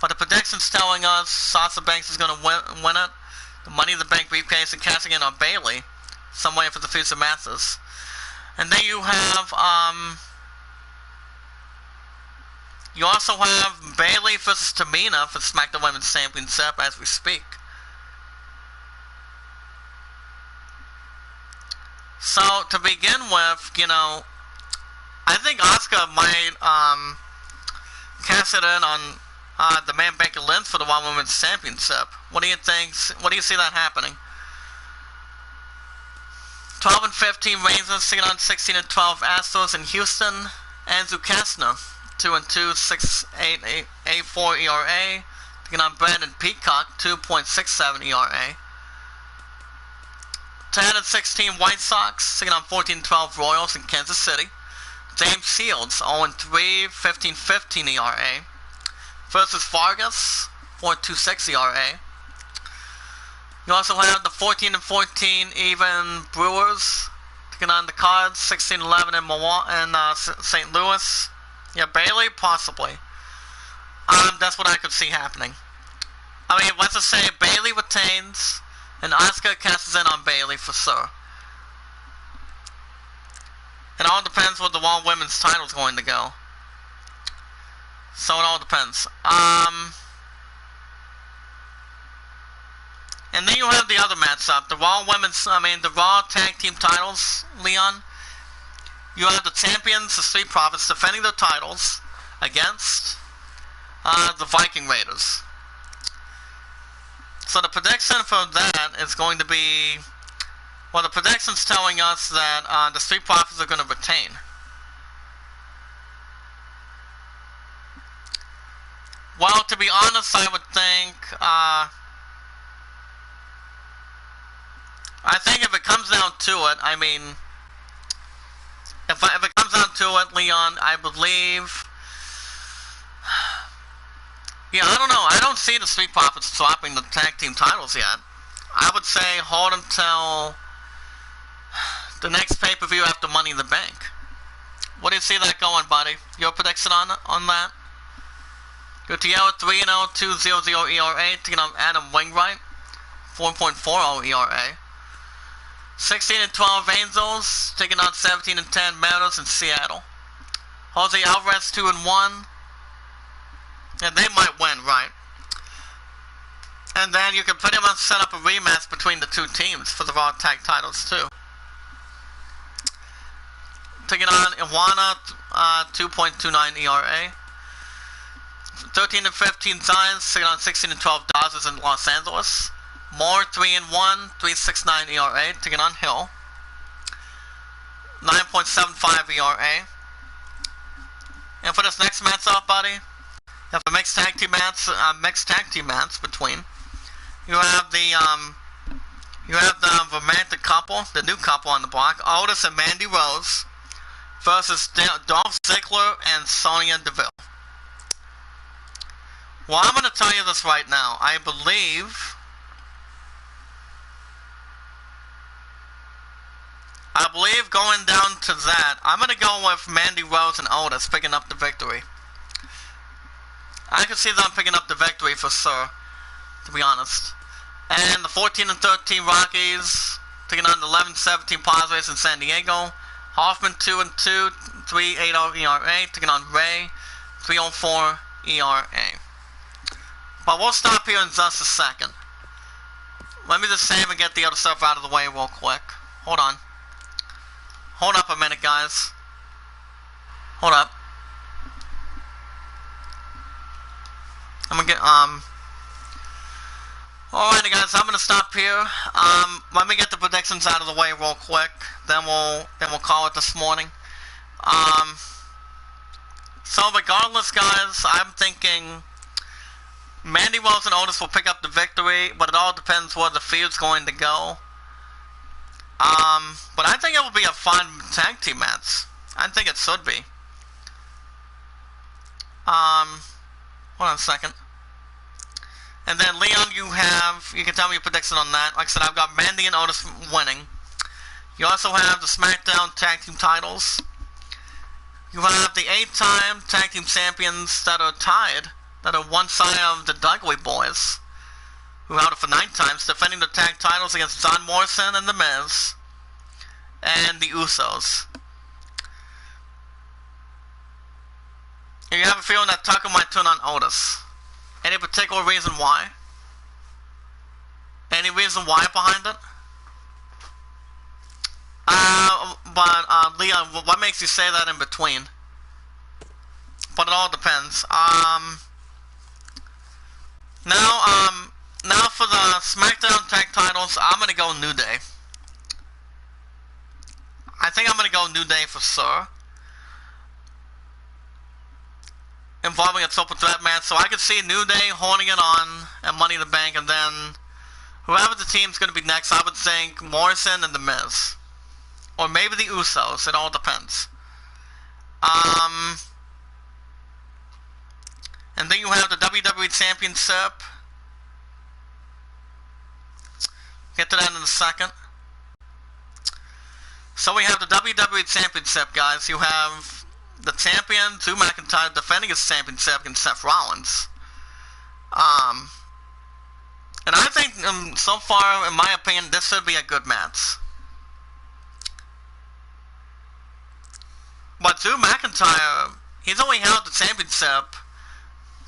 But the prediction's telling us Sasha Banks is going to win it. The Money in the Bank briefcase and casting in on Bayley some way for the future matches. And then you have, you also have Bayley versus Tamina for the SmackDown Women's Championship as we speak. So, to begin with, I think Asuka might cast it in on the man Becky Lynch for the Raw Women's Championship. What do you think? What do you see that happening? 12-15 Rangers, taking on 16-12 Astros in Houston. Andrew Kastner, 2-2, 6.84 ERA, taking on Brandon Peacock, 2.67 ERA. 10-16 White Sox, taking on 14-12 Royals in Kansas City. James Shields, 0-3, 15.15 ERA. Versus Vargas, 4.26 ERA. You also have the 14-14 even Brewers, taking on the Cards, 16-11 in St. Louis. Yeah, Bayley, possibly. That's what I could see happening. Let's just say Bayley retains, and Asuka casts in on Bayley for sure. It all depends where the Raw Women's title is going to go. So it all depends. And then you have the other matchup, the Raw the Raw Tag Team titles, Leon. You have the champions, the Street Profits, defending their titles against the Viking Raiders. So the prediction for that is going to be, well, the prediction's telling us that the Street Profits are going to retain. Well, to be honest, I would think, if it comes down to it, if it comes down to it, Leon, I believe, yeah, I don't know, I don't see the Street Profits swapping the tag team titles yet. I would say hold until the next pay-per-view after Money in the Bank. What do you see that going, buddy? Your prediction on that? Gutierrez 3-0, 2.00 ERA, taking on Adam Wainwright, 4.40 ERA. 16-12 Angels, taking on 17-10 Mariners in Seattle. Jose Alvarez 2-1. And they might win, right? And then you can pretty much set up a rematch between the two teams for the Raw Tag titles too. Taking on Iwana, 2.29 ERA. 13-15 Giants, taking on 16-12 Dodgers in Los Angeles. Moore 3-1, 3.69 ERA, taking on Hill. 9.75 ERA. And for this next matchup, buddy, you have a mixed tag team match between. You have the romantic couple, the new couple on the block, Otis and Mandy Rose, versus Dolph Ziggler and Sonya Deville. Well, I'm going to tell you this right now. I believe going down to that, I'm going to go with Mandy Rose and Otis picking up the victory. I can see them picking up the victory for sure, to be honest. And the 14-13 Rockies taking on the 11-17 Padres in San Diego. Hoffman 2-2, 3.80 ERA, taking on Ray, 3.04 ERA. But we'll stop here in just a second. Let me just save and get the other stuff out of the way real quick. Hold on. Hold up a minute, guys. Hold up. I'm gonna get, alrighty guys, I'm gonna stop here. Let me get the predictions out of the way real quick. Then we'll call it this morning. So regardless, guys, I'm thinking Mandy Rose and Otis will pick up the victory, but it all depends where the field's going to go. But I think it will be a fun tag team match. I think it should be. Hold on a second. And then Leon, you can tell me your prediction on that. Like I said, I've got Mandy and Otis winning. You also have the SmackDown Tag Team titles. You have the 8-time Tag Team Champions that are tied, that are one side of the Dudley Boys, who held it for 9 times, defending the tag titles against John Morrison and The Miz, and the Usos. And you have a feeling that Tucker might turn on Otis. Any particular reason why? Any reason why behind it? Leon, what makes you say that in between? But it all depends. Now for the SmackDown Tag Titles, I'm gonna go New Day. I think I'm gonna go New Day for sure. Involving a triple threat match, so I could see New Day holding it on and Money in the Bank, and then whoever the team's going to be next, I would think Morrison and The Miz. Or maybe the Usos, it all depends. And then you have the WWE Championship. Get to that in a second. So we have the WWE Championship, guys. You have the champion, Drew McIntyre, defending his championship against Seth Rollins. And I think, so far, in my opinion, this should be a good match. But Drew McIntyre, he's only held the championship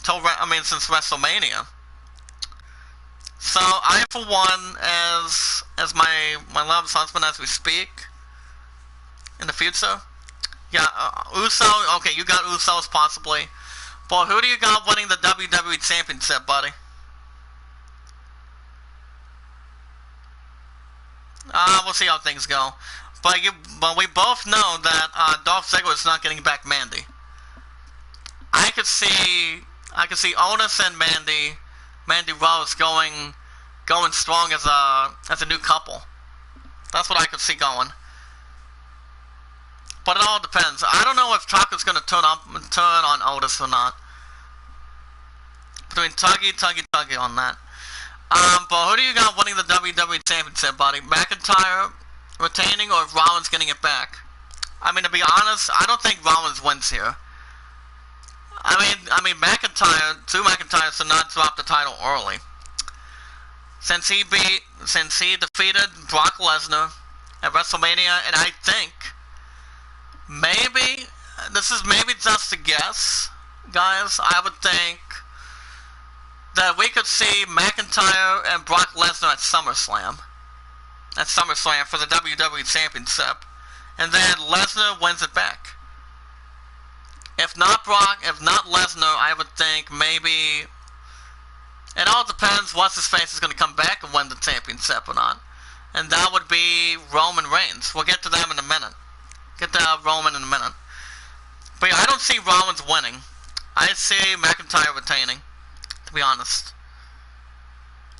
since WrestleMania. So I, for one, as my love's husband as we speak, in the future. Yeah, Uso, okay, you got Usos possibly. But who do you got winning the WWE Championship, buddy? We'll see how things go. But we both know that Dolph Ziggler is not getting back Mandy. I could see Otis and Mandy Rose going strong as a new couple. That's what I could see going. But it all depends. I don't know if Tucker's going to turn on Otis or not. Between Tuggy on that. But who do you got winning the WWE Championship, buddy? McIntyre retaining or Rollins getting it back? I mean, to be honest, I don't think Rollins wins here. I mean, Drew McIntyre should not drop the title early. Since he defeated Brock Lesnar at WrestleMania, and I think this is maybe just a guess, guys, I would think that we could see McIntyre and Brock Lesnar at SummerSlam. For the WWE Championship. And then Lesnar wins it back. If not Lesnar, I would think maybe... It all depends what's-his-face is going to come back and win the championship or not. And that would be Roman Reigns. We'll get to them in a minute. Get to Roman in a minute. But yeah, I don't see Rollins winning. I see McIntyre retaining, to be honest.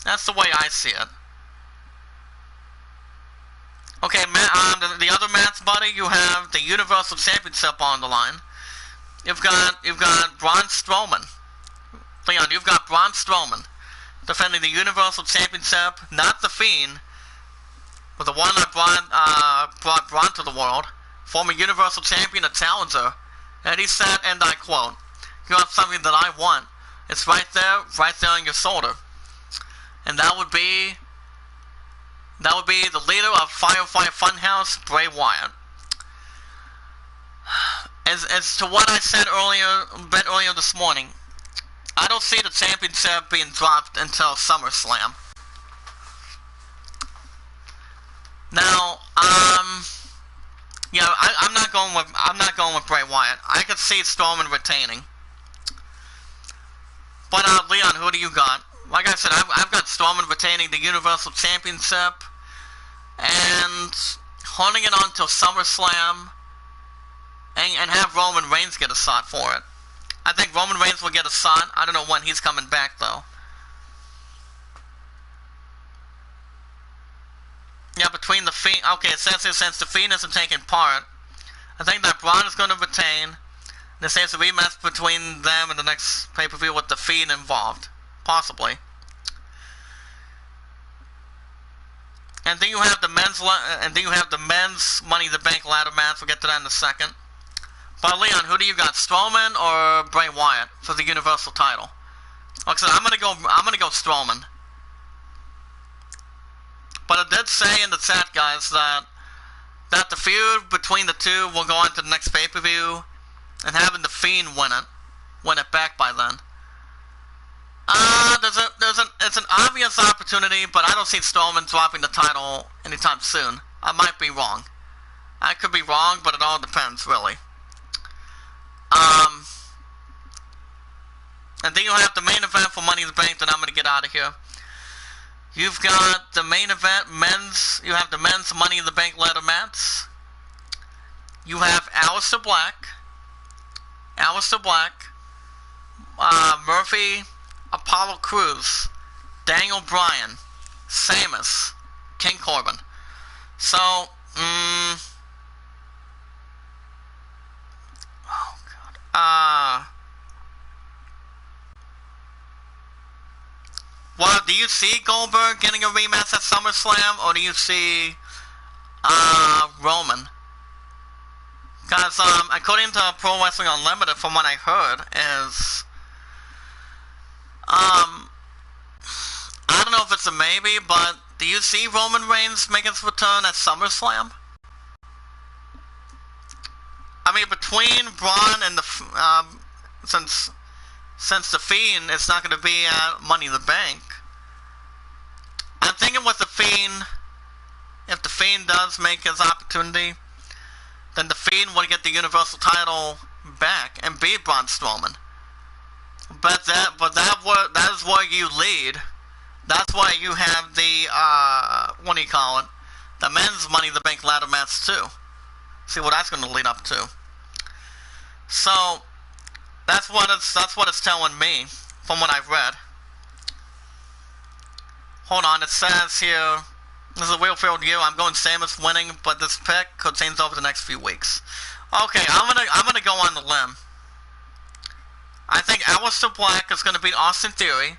That's the way I see it. Okay, the other match, buddy, you have the Universal Championship on the line. You've got Braun Strowman. Leon, you've got Braun Strowman defending the Universal Championship, not the Fiend, but the one that brought Braun to the world. Former Universal Champion, a challenger. And he said, and I quote, "You have something that I want. It's right there on your shoulder." And that would be the leader of Firefly Funhouse, Bray Wyatt. As to what I said earlier this morning, I don't see the championship being dropped until SummerSlam. Now, yeah, I'm not going with Bray Wyatt. I could see Strowman retaining. But Leon, who do you got? Like I said, I've got Strowman retaining the Universal Championship and holding it on till SummerSlam, and have Roman Reigns get a shot for it. I think Roman Reigns will get a shot. I don't know when he's coming back, though. Yeah, between the Fiend... Okay, it says here since the Fiend isn't taking part, I think that Braun is going to retain. This says a rematch between them in the next pay-per-view with the Fiend involved. Possibly. And then you have the men's... Money in the Bank ladder match. We'll get to that in a second. But Leon, who do you got? Strowman or Bray Wyatt for the Universal title? Like I said, I'm gonna go Strowman. But it did say in the chat, guys, that the feud between the two will go on to the next pay-per-view, and having the Fiend win it back by then. It's an obvious opportunity, but I don't see Strowman dropping the title anytime soon. I might be wrong. I could be wrong, but it all depends, really. And then you have the main event for Money in the Bank, then I'm going to get out of here. You've got the main event, you have the men's Money in the Bank ladder match. You have Aleister Black, Murphy, Apollo Crews, Daniel Bryan, Sheamus, King Corbin. So, oh God. Well, do you see Goldberg getting a rematch at SummerSlam, or do you see Roman? Because according to Pro Wrestling Unlimited, from what I heard, is I don't know if it's a maybe, but do you see Roman Reigns making his return at SummerSlam? I mean, between Braun and the since the Fiend is not going to be at Money in the Bank, I'm thinking with the Fiend, if the Fiend does make his opportunity, then the Fiend will get the Universal title back and beat Braun Strowman. But that is where you lead. That's why you have the what do you call it? The men's Money in the Bank ladder match too. See what that's going to lead up to. So that's what it's telling me from what I've read. Hold on, it says here, this is a Wheelfield U. I'm going Sheamus winning, but this pick could change over the next few weeks. Okay, I'm gonna go on the limb. I think Aleister Black is gonna beat Austin Theory.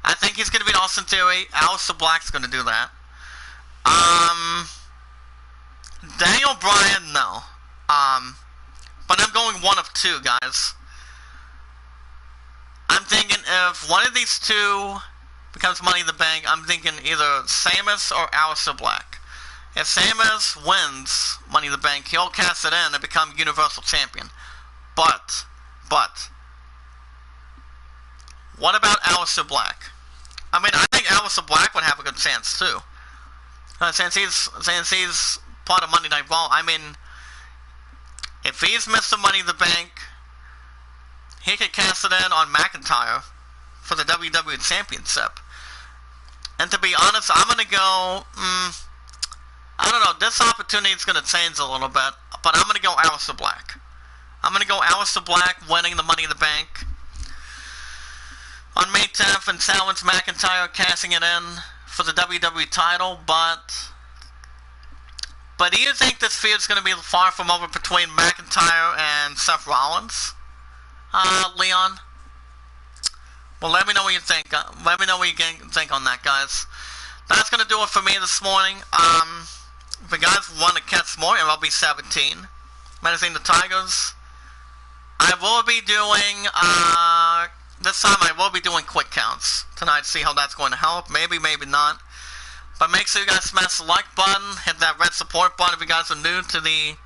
I think he's gonna beat Austin Theory. Aleister Black's gonna do that. Daniel Bryan, no. But I'm going one of two, guys. I'm thinking if one of these two becomes Money in the Bank, I'm thinking either Sheamus or Aleister Black. If Sheamus wins Money in the Bank, he'll cast it in and become Universal Champion. But, what about Aleister Black? I mean, I think Aleister Black would have a good chance too. Since he's part of Monday Night Raw, I mean, if he's Mr. Money in the Bank, he could cast it in on McIntyre for the WWE Championship. And to be honest, I'm going to go, I don't know, this opportunity is going to change a little bit, but I'm going to go Aleister Black. I'm going to go Aleister Black winning the Money in the Bank on May 10th and challenge McIntyre casting it in for the WWE title, but do you think this feud is going to be far from over between McIntyre and Seth Rollins? Leon? Well, let me know what you think. Let me know what you think on that, guys. That's going to do it for me this morning. If you guys want to catch more, MLB 17, Menacing the Tigers, I will be doing, this time I will be doing quick counts tonight, see how that's going to help. Maybe, maybe not. But make sure you guys smash the like button, hit that red support button if you guys are new to the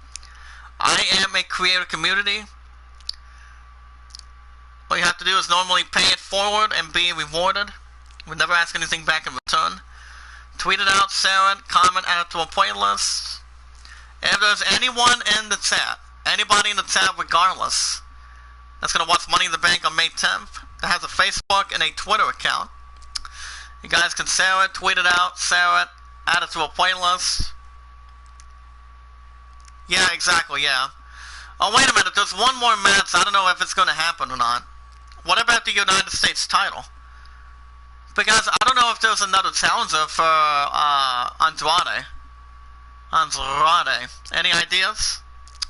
Iamacreator community. All you have to do is normally pay it forward and be rewarded. We never ask anything back in return. Tweet it out, share it, comment, add it to a playlist. If there's anyone in the chat, anybody in the chat regardless, that's going to watch Money in the Bank on May 10th, that has a Facebook and a Twitter account, you guys can share it, tweet it out, share it, add it to a playlist. Yeah, exactly, yeah. Oh, wait a minute, there's one more match. I don't know if it's going to happen or not. What about the United States title? Because I don't know if there's another challenger for Andrade. Any ideas?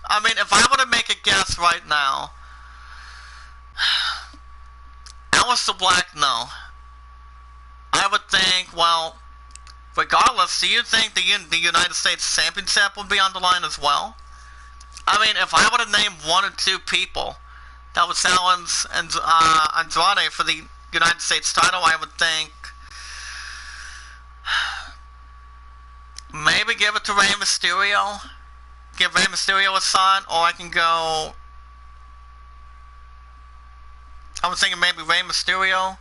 I mean, if I were to make a guess right now, Aleister Black, no. I would think, well, regardless, do you think the United States Championship would be on the line as well? I mean, if I were to name one or two people that would challenge Andrade for the United States title, I would think maybe give it to Rey Mysterio. Give Rey Mysterio a shot, or I can go... I was thinking maybe Rey Mysterio.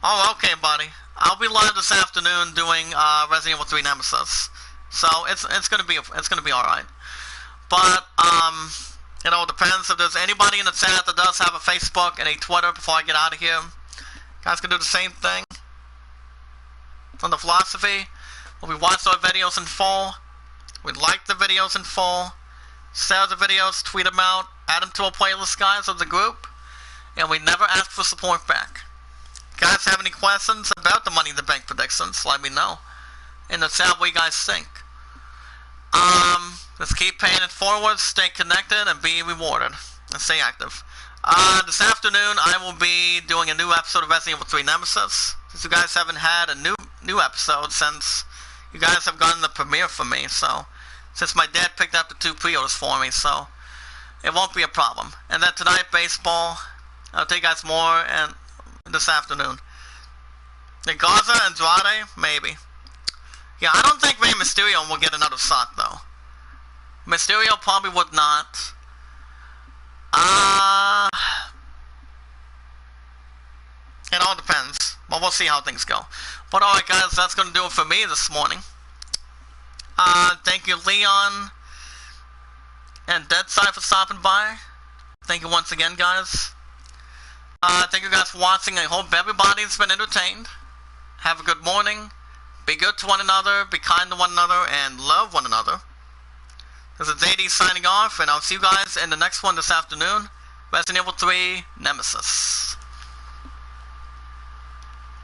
Oh, okay, buddy. I'll be live this afternoon doing Resident Evil 3 Nemesis, so it's gonna be all right. But it all depends. If there's anybody in the chat that does have a Facebook and a Twitter before I get out of here, you guys can do the same thing. From the philosophy, we watch our videos in full. We like the videos in full. Share the videos, tweet them out, add them to a playlist, guys, of the group, and we never ask for support back. Guys, have any questions about the Money in the Bank predictions? Let me know in the chat what you guys think. Let's keep paying it forward, stay connected, and be rewarded, and stay active. This afternoon, I will be doing a new episode of Resident Evil 3 Nemesis. Since you guys haven't had a new episode since you guys have gotten the premiere for me, so since my dad picked up the 2 pre-orders for me, so it won't be a problem. And then tonight, baseball. I'll tell you guys more and this afternoon. The Garza and Andrade, maybe. Yeah, I don't think Rey Mysterio will get another shot, though. Mysterio probably would not. It all depends. But we'll see how things go. But alright, guys, that's going to do it for me this morning. Thank you, Leon and Deadside, for stopping by. Thank you once again, guys. Thank you guys for watching. I hope everybody's been entertained. Have a good morning. Be good to one another, be kind to one another, and love one another. This is AD signing off, and I'll see you guys in the next one this afternoon. Resident Evil 3 Nemesis.